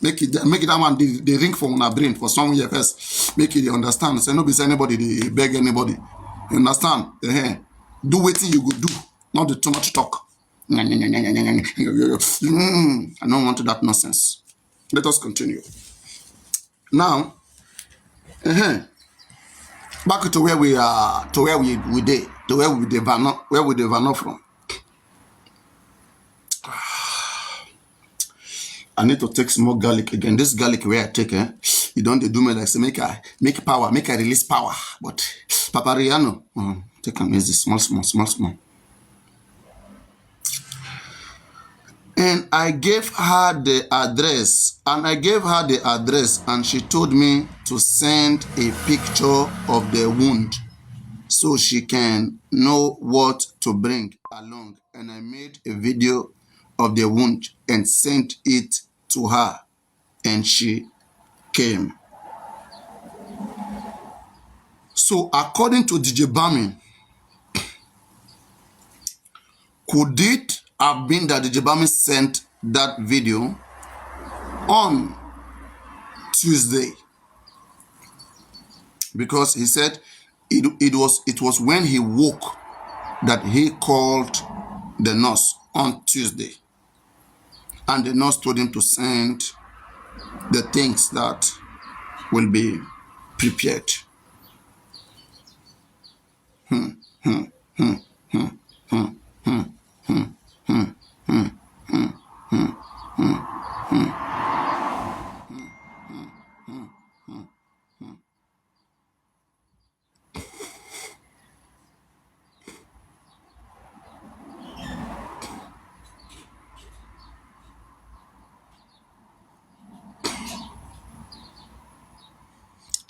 Make it that one dey ring for una brain for some year first. Make it dey understand. Say no be say anybody dey beg anybody. You understand? Do wetin you go do, not the too much talk. I don't want that nonsense. Let us continue. Now, back to where we are, to where we did, to where we develop from. I need to take some more garlic again. This garlic where I take, you don't do me like say make I release power. But Papariano, take am easy, small. And I gave her the address, and she told me to send a picture of the wound so she can know what to bring along. And I made a video of the wound and sent it to her, and she came. So according to DJ Bami, could it have been that DJ Bami sent that video on Tuesday? Because he said it was when he woke that he called the nurse on Tuesday, and the nurse told him to send the things that will be prepared.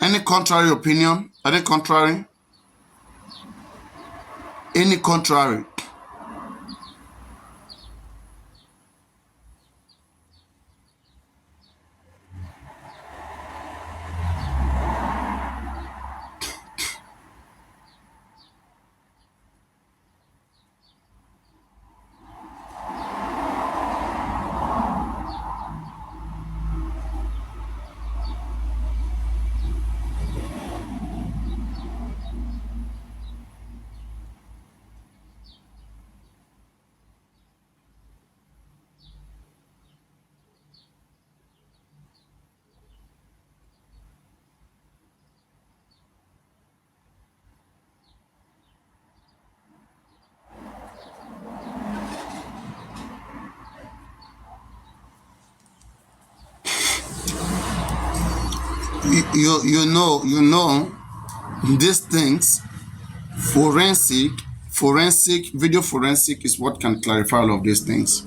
Any contrary opinion? Any contrary? Any contrary? You know these things. Video forensic is what can clarify all of these things.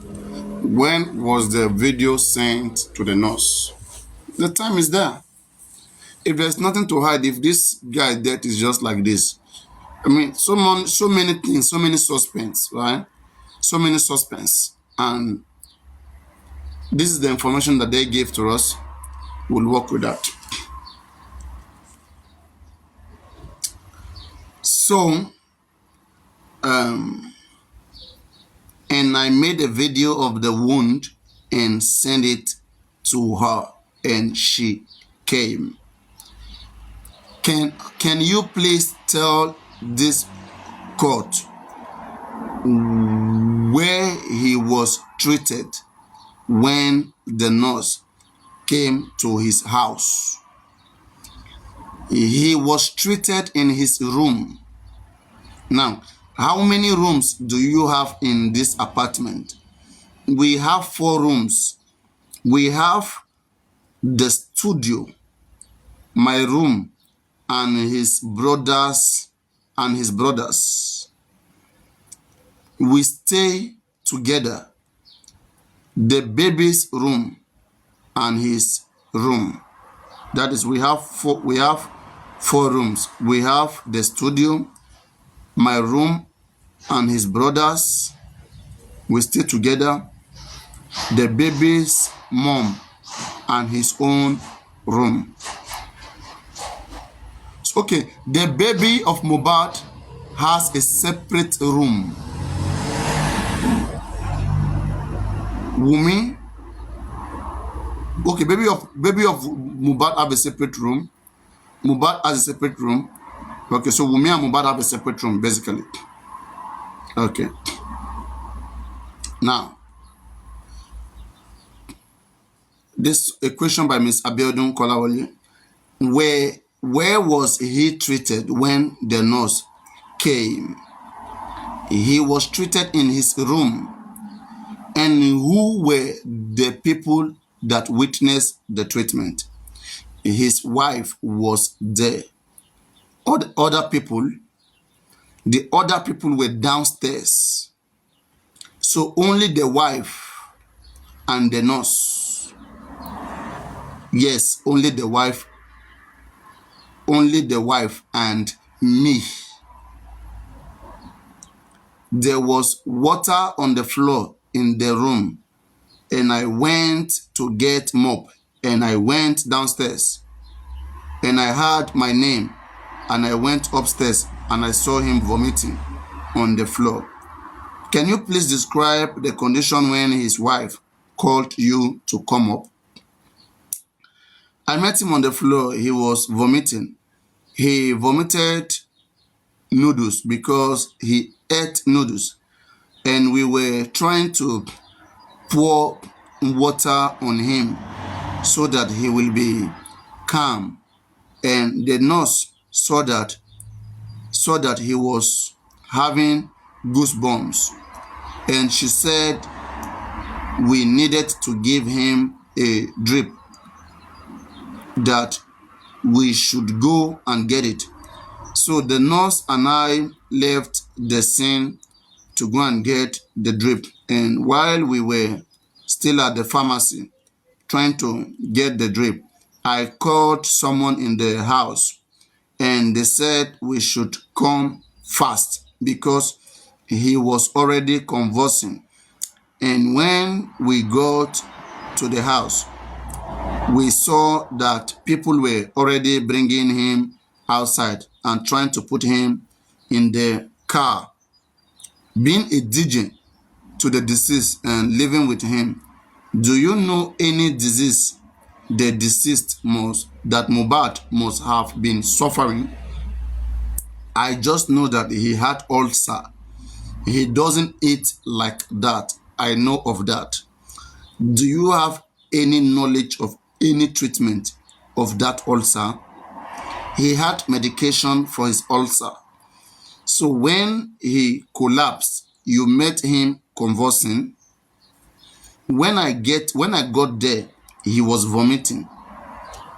When was the video sent to the nurse? The time is there. If there's nothing to hide, if this guy death is just like this, I mean, so many things, so many suspense, right? So many suspense, and this is the information that they gave to us. We'll work with that. So, and I made a video of the wound and sent it to her, and she came. Can you please tell this court where he was treated when the nurse came to his house? He was treated in his room. Now, how many rooms do you have in this apartment? We have 4 rooms. We have the studio, my room, and his brothers. We stay together. The baby's room and his room. That is, we have 4 rooms. We have the studio, my room, and his brothers, We stayed together, the baby's mom and his own room. So, okay, the baby of Mohbad has a separate room. Wumi, okay, baby of Mohbad have a separate room. Mohbad has a separate room. Okay, so Wumi and Mohbad have a separate room, basically. Okay. Now, this a question by Ms. Abiodun Kolawole. Where was he treated when the nurse came? He was treated in his room. And who were the people that witnessed the treatment? His wife was there. The other people were downstairs. So only the wife and the nurse. Yes, only the wife and me. There was water on the floor in the room, and I went to get mop, and I went downstairs, and I heard my name, and I went upstairs, and I saw him vomiting on the floor. Can you please describe the condition when his wife called you to come up? I met him on the floor. He was vomiting. He vomited noodles because he ate noodles, and we were trying to pour water on him so that he will be calm. And the nurse saw that he was having goosebumps, and she said we needed to give him a drip, that we should go and get it. So the nurse and I left the scene to go and get the drip. And while we were still at the pharmacy trying to get the drip, I called someone in the house, and they said we should come fast because he was already convulsing. And when we got to the house, we saw that people were already bringing him outside and trying to put him in the car. Being a DJ to the deceased and living with him, do you know any disease the deceased that Mohbad must have been suffering? I just know that he had ulcer. He doesn't eat like that. I know of that. Do you have any knowledge of any treatment of that ulcer? He had medication for his ulcer. So when he collapsed, you met him convulsing. When I got there, he was vomiting.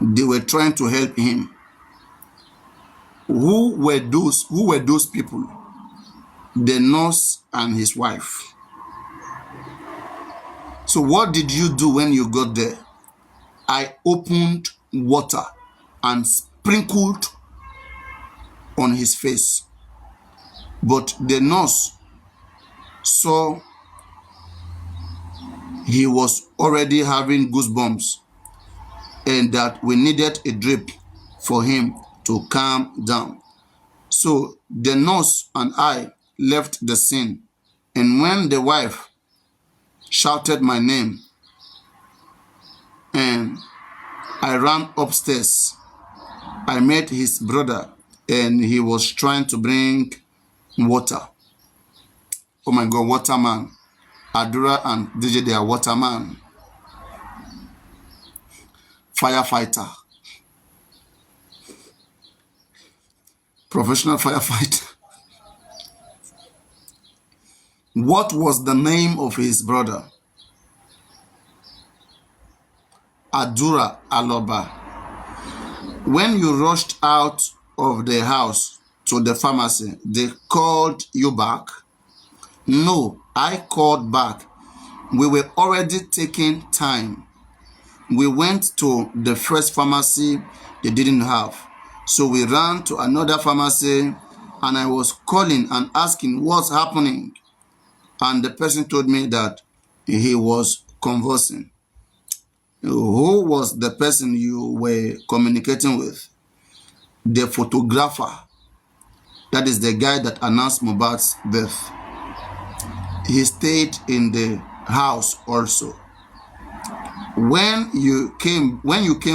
They were trying to help him. Who were those people? The nurse and his wife. So what did you do when you got there? I opened water and sprinkled on his face. But the nurse saw he was already having goosebumps and that we needed a drip for him to calm down. So the nurse and I left the scene, and when the wife shouted my name, and I ran upstairs, I met his brother, and he was trying to bring water. Oh my God, waterman. Adura and DJ, they are waterman. Firefighter. Professional firefighter. What was the name of his brother? Adura Aloba. When you rushed out of the house to the pharmacy, they called you back? No, I called back. We were already taking time. We went to the first pharmacy they didn't have. So we ran to another pharmacy, and I was calling and asking what's happening. and the person told me that he was conversing. Who was the person you were communicating with? The photographer. That is the guy that announced Mohbad's death. He stayed in the house also. When you came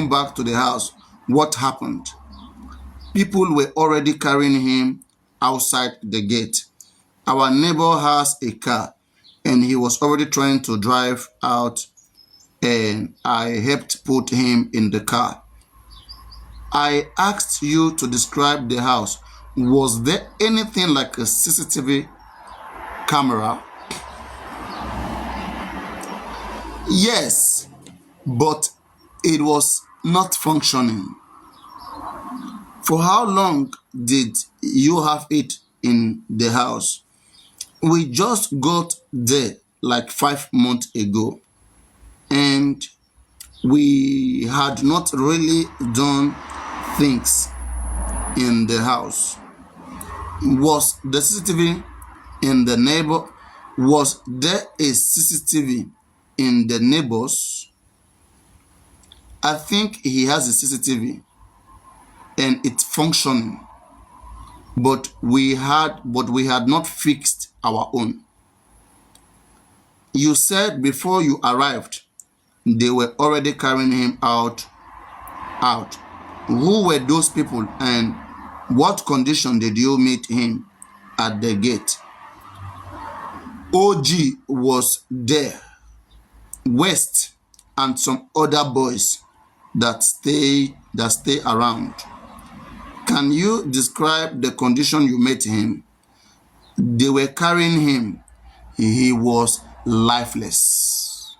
back to the house, what happened? People were already carrying him outside the gate. Our neighbor has a car and he was already trying to drive out, and I helped put him in the car. I asked you to describe the house. Was there anything like a CCTV camera? Yes, but it was not functioning. For how long did you have it in the house? We just got there like 5 months ago, and we had not really done things in the house. Was the CCTV in the neighbor? Was there a CCTV in the neighbors? I think he has a CCTV and it's functioning, but we had not fixed our own. You said before you arrived, they were already carrying him out. Who were those people and what condition did you meet him at the gate? OG was there, West, and some other boys that stay around. Can you describe the condition you met him? They were carrying him. He was lifeless.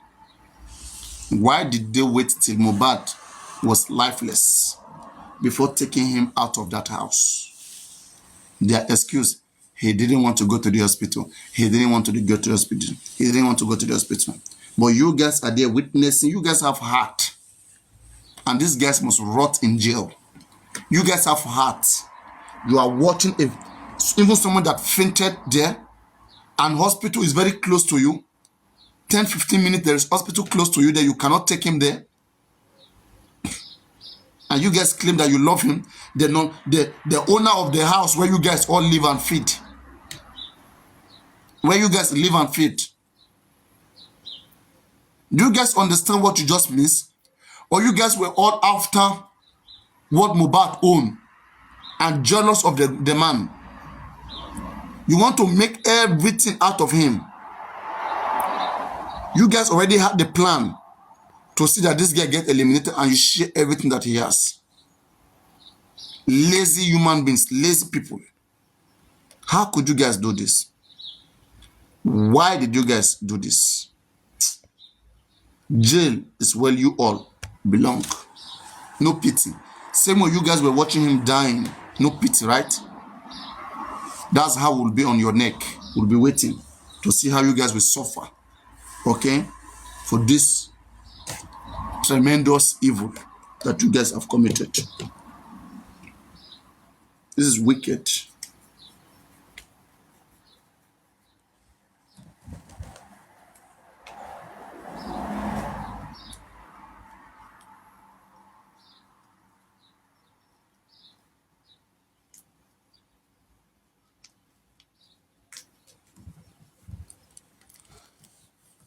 Why did they wait till Mohbad was lifeless before taking him out of that house? Their excuse: he didn't want to go to the hospital. He didn't want to go to the hospital. He didn't want to go to the hospital. But you guys are there witnessing. You guys have heart. And these guys must rot in jail. You guys have heart. You are watching even someone that fainted there, and hospital is very close to you. 10-15 minutes, there is hospital close to you that you cannot take him there. And you guys claim that you love him. The owner of the house where you guys all live and feed. Where you guys live and feed. Do you guys understand what you just missed? Or you guys were all after what Mohbad owned and jealous of the man? You want to make everything out of him. You guys already had the plan to see that this guy get eliminated and you share everything that he has. Lazy human beings, lazy people. How could you guys do this? Why did you guys do this? Jail is where you all belong. No pity. Same way you guys were watching him dying. No pity, right? That's how we'll be on your neck. We'll be waiting to see how you guys will suffer. Okay? For this tremendous evil that you guys have committed. This is wicked.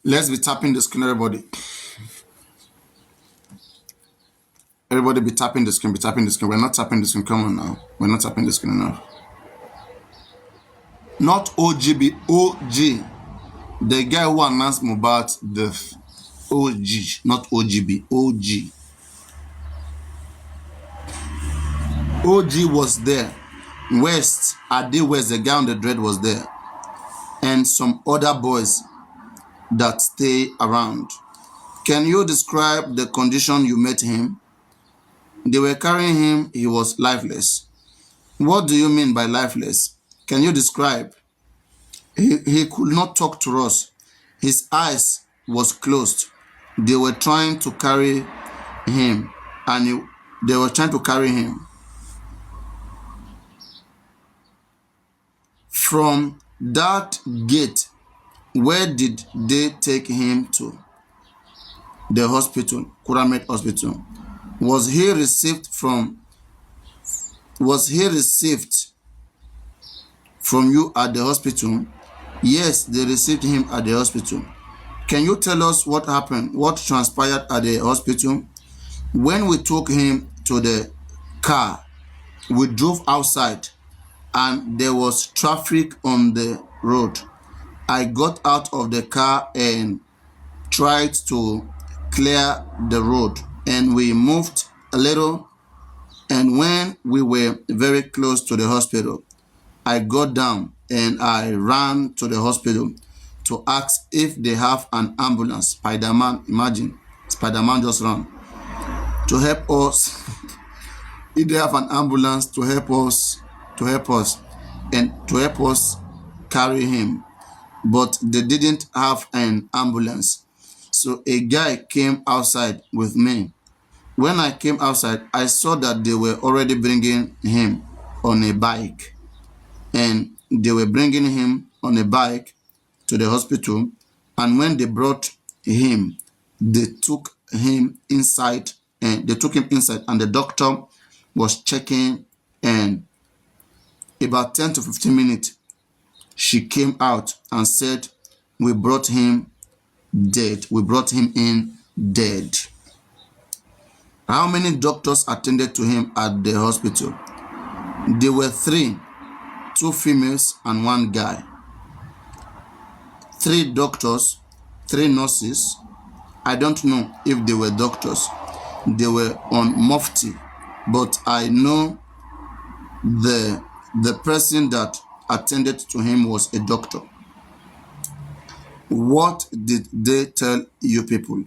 Let's be tapping the screen, everybody. Everybody be tapping the screen, be tapping the screen. We're not tapping the screen. Come on now. We're not tapping the screen enough. Not OGB, OG. The guy who announced Mohbad's death. OG, not OGB, OG. OG was there. West, Ade West, the guy on the dread was there. And some other boys that stay around. Can you describe the condition you met him? They were carrying him. He was lifeless. What do you mean by lifeless? Can you describe? He could not talk to us. His eyes was closed. They were trying to carry him, and they were trying to carry him from that gate. Where did they take him to? The hospital, Kuramet Hospital. Was he received from you at the hospital? Yes, they received him at the hospital. Can you tell us what happened? What transpired at the hospital? When we took him to the car, we drove outside and there was traffic on the road. I got out of the car and tried to clear the road, and we moved a little, and when we were very close to the hospital, I got down and I ran to the hospital to ask if they have an ambulance. Spider-Man, imagine, Spider-Man just ran to help us. If they have an ambulance to help us, and to help us carry him, but they didn't have an ambulance. So a guy came outside with me. When I came outside, I saw that they were already bringing him on a bike, and they were bringing him on a bike to the hospital. And when they brought him, they took him inside, and the doctor was checking, and about 10 to 15 minutes, she came out and said, we brought him dead. We brought him in dead. How many doctors attended to him at the hospital? There were 3, 2 females and 1 guy. 3 doctors, 3 nurses. I don't know if they were doctors. They were on mufti, but I know the person that attended to him was a doctor. What did they tell you people?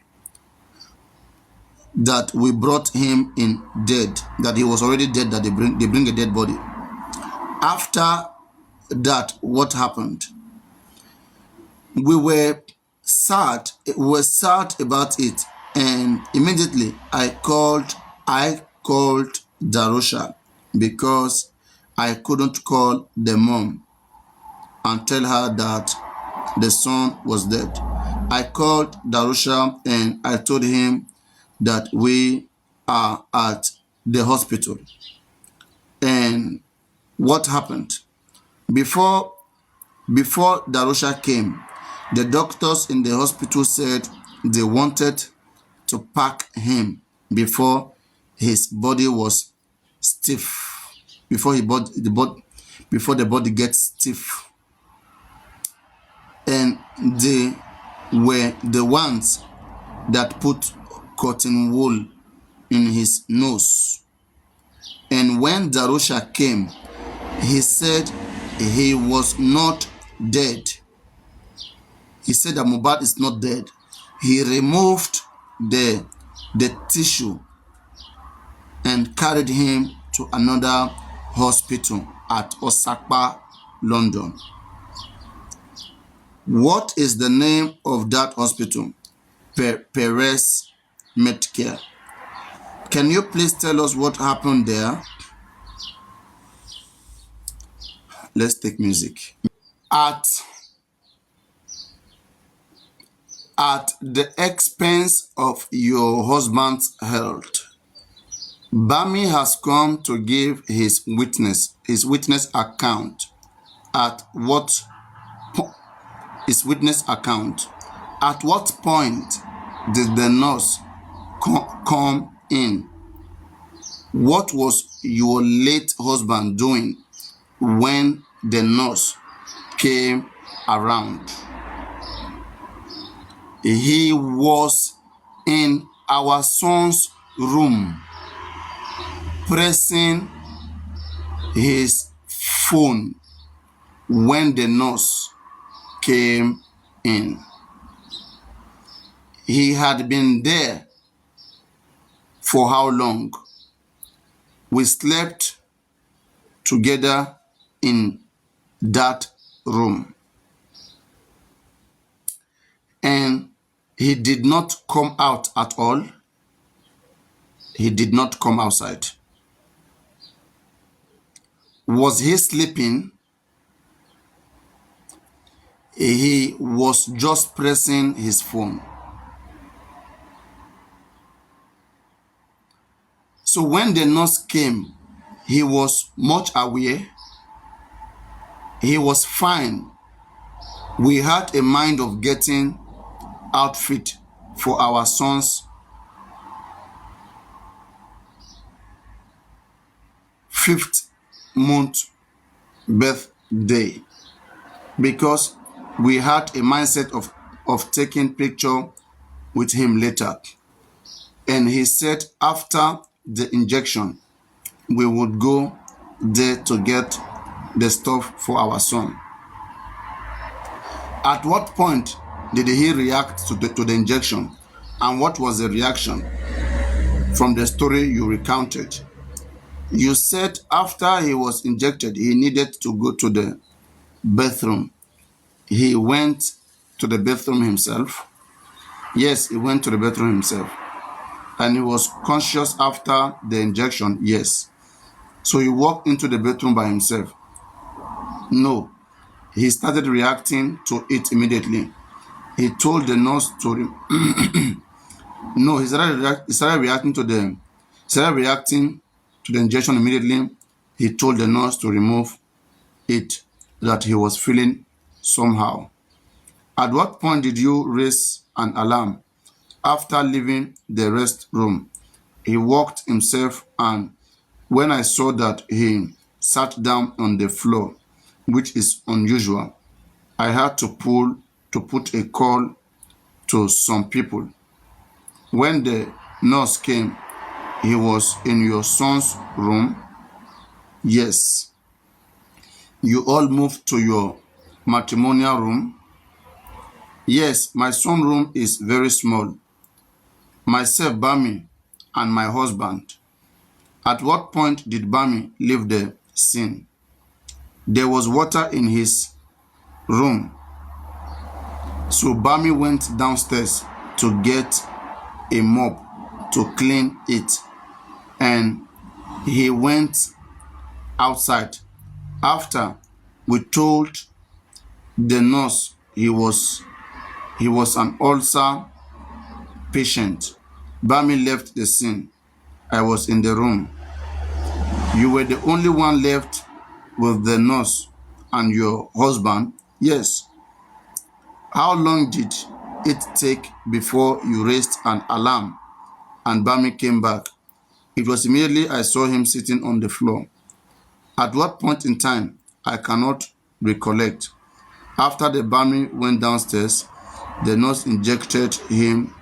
That we brought him in dead, that he was already dead, that they bring a dead body. After that, what happened? We were sad about it, and immediately I called Darusha, because I couldn't call the mom and tell her that the son was dead. I called Darusha and I told him that we are at the hospital. And what happened? Before Darusha came, the doctors in the hospital said they wanted to pack him before his body was stiff, before the body gets stiff. And they were the ones that put cotton wool in his nose. And when Darusha came, he said he was not dead. He said that Mohbad is not dead. He removed the tissue and carried him to another hospital at Osakpa, London. What is the name of that hospital? Perez Medcare. Can you please tell us what happened there? Let's take music. At the expense of your husband's health, Bami has come to give his witness account. At what point did the nurse come in? What was your late husband doing when the nurse came around? He was in our son's room pressing his phone when the nurse came in. He had been there for how long? We slept together in that room. And he did not come out at all. He did not come outside. Was he sleeping? He was just pressing his phone. So when the nurse came, he was much aware. He was fine. We had a mind of getting outfit for our son's 5th month birthday, because we had a mindset of taking picture with him later. And he said after the injection, we would go there to get the stuff for our son. At what point did he react to the injection? And what was the reaction from the story you recounted? You said after he was injected, he needed to go to the bathroom. He went to the bathroom himself. Yes, he went to the bathroom himself. And he was conscious after the injection. Yes. So he walked into the bathroom by himself. No. He started reacting to it immediately. He told the nurse to no, he started reacting to the injection immediately. He told the nurse to remove it, that he was feeling somehow. At what point did you raise an alarm? After leaving the restroom, he walked himself, and when I saw that he sat down on the floor, which is unusual, I had to put a call to some people. When the nurse came, he was in your son's room. Yes. You all moved to your matrimonial room. Yes, my son's room is very small. Myself, Bami, and my husband. At what point did Bami leave the scene? There was water in his room. So Bami went downstairs to get a mop to clean it. And he went outside. After we told the nurse he was an ulcer patient, Bami left the scene. I was in the room. You were the only one left with the nurse and your husband. Yes. How long did it take before you raised an alarm and Bami came back? It was immediately I saw him sitting on the floor. At what point in time? I cannot recollect. After the Bami went downstairs, the nurse injected him.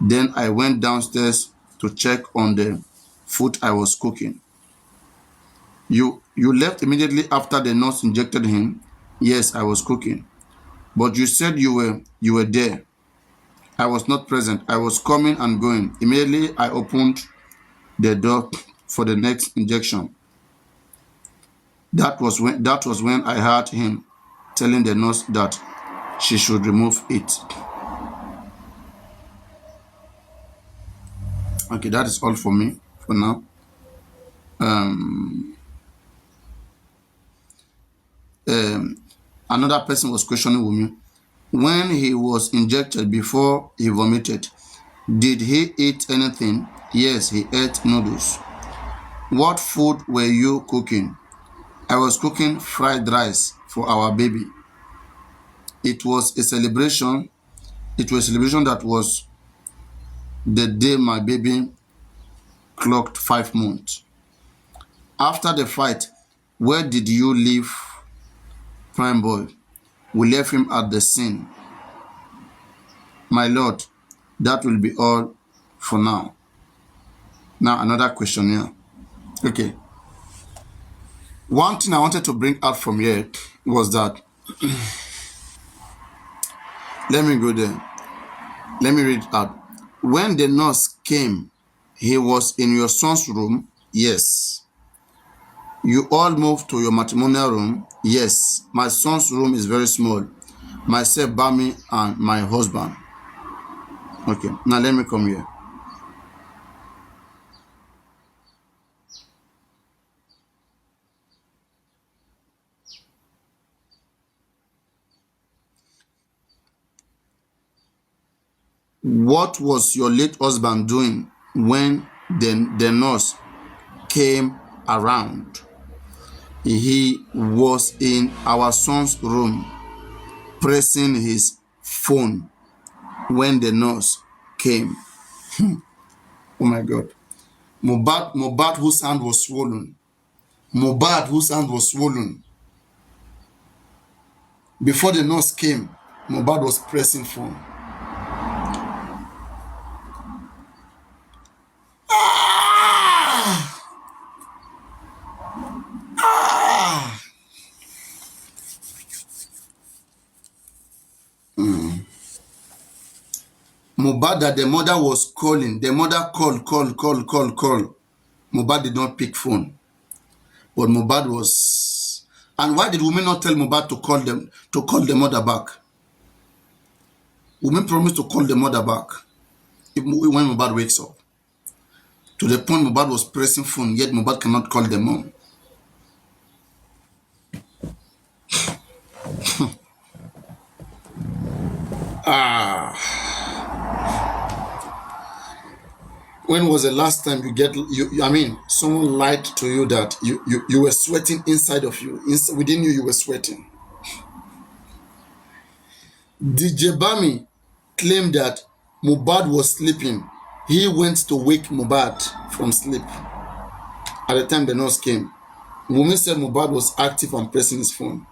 Then I went downstairs to check on the food I was cooking. You left immediately after the nurse injected him? Yes, I was cooking. But you said you were there. I was not present. I was coming and going. Immediately I opened the door for the next injection. That was when I heard him telling the nurse that she should remove it. Okay, that is all for me for now. Another person was questioning with me. When he was injected before he vomited, did he eat anything? Yes, he ate noodles. What food were you cooking? I was cooking fried rice for our baby. It was a celebration. It was a celebration that was the day my baby clocked 5 months. After the fight, where did you leave Prime Boy? We left him at the scene. My Lord, that will be all for now. Now another question here. Okay. One thing I wanted to bring out from here was that, let me go there. Let me read it out. When the nurse came, he was in your son's room? Yes. You all moved to your matrimonial room? Yes. My son's room is very small. Myself, Bami, and my husband. Okay, now let me come here. What was your late husband doing when the nurse came around? He was in our son's room pressing his phone when the nurse came. Oh my God. Mohbad whose hand was swollen. Mohbad whose hand was swollen. Before the nurse came, Mohbad was pressing phone. Ah! Ah! Mohbad that the mother was calling. The mother called. Mohbad did not pick phone. But Mohbad was. And why did women not tell Mohbad to call the mother back? Women promised to call the mother back when Mohbad wakes up. To the point Mohbad was pressing phone, yet Mohbad cannot call the mom. When was the last time someone lied to you that you were sweating inside of you, within you were sweating? DJ Bami claimed that Mohbad was sleeping. He went to wake Mohbad from sleep. At the time the nurse came, Wunmi said Mohbad was active and pressing his phone.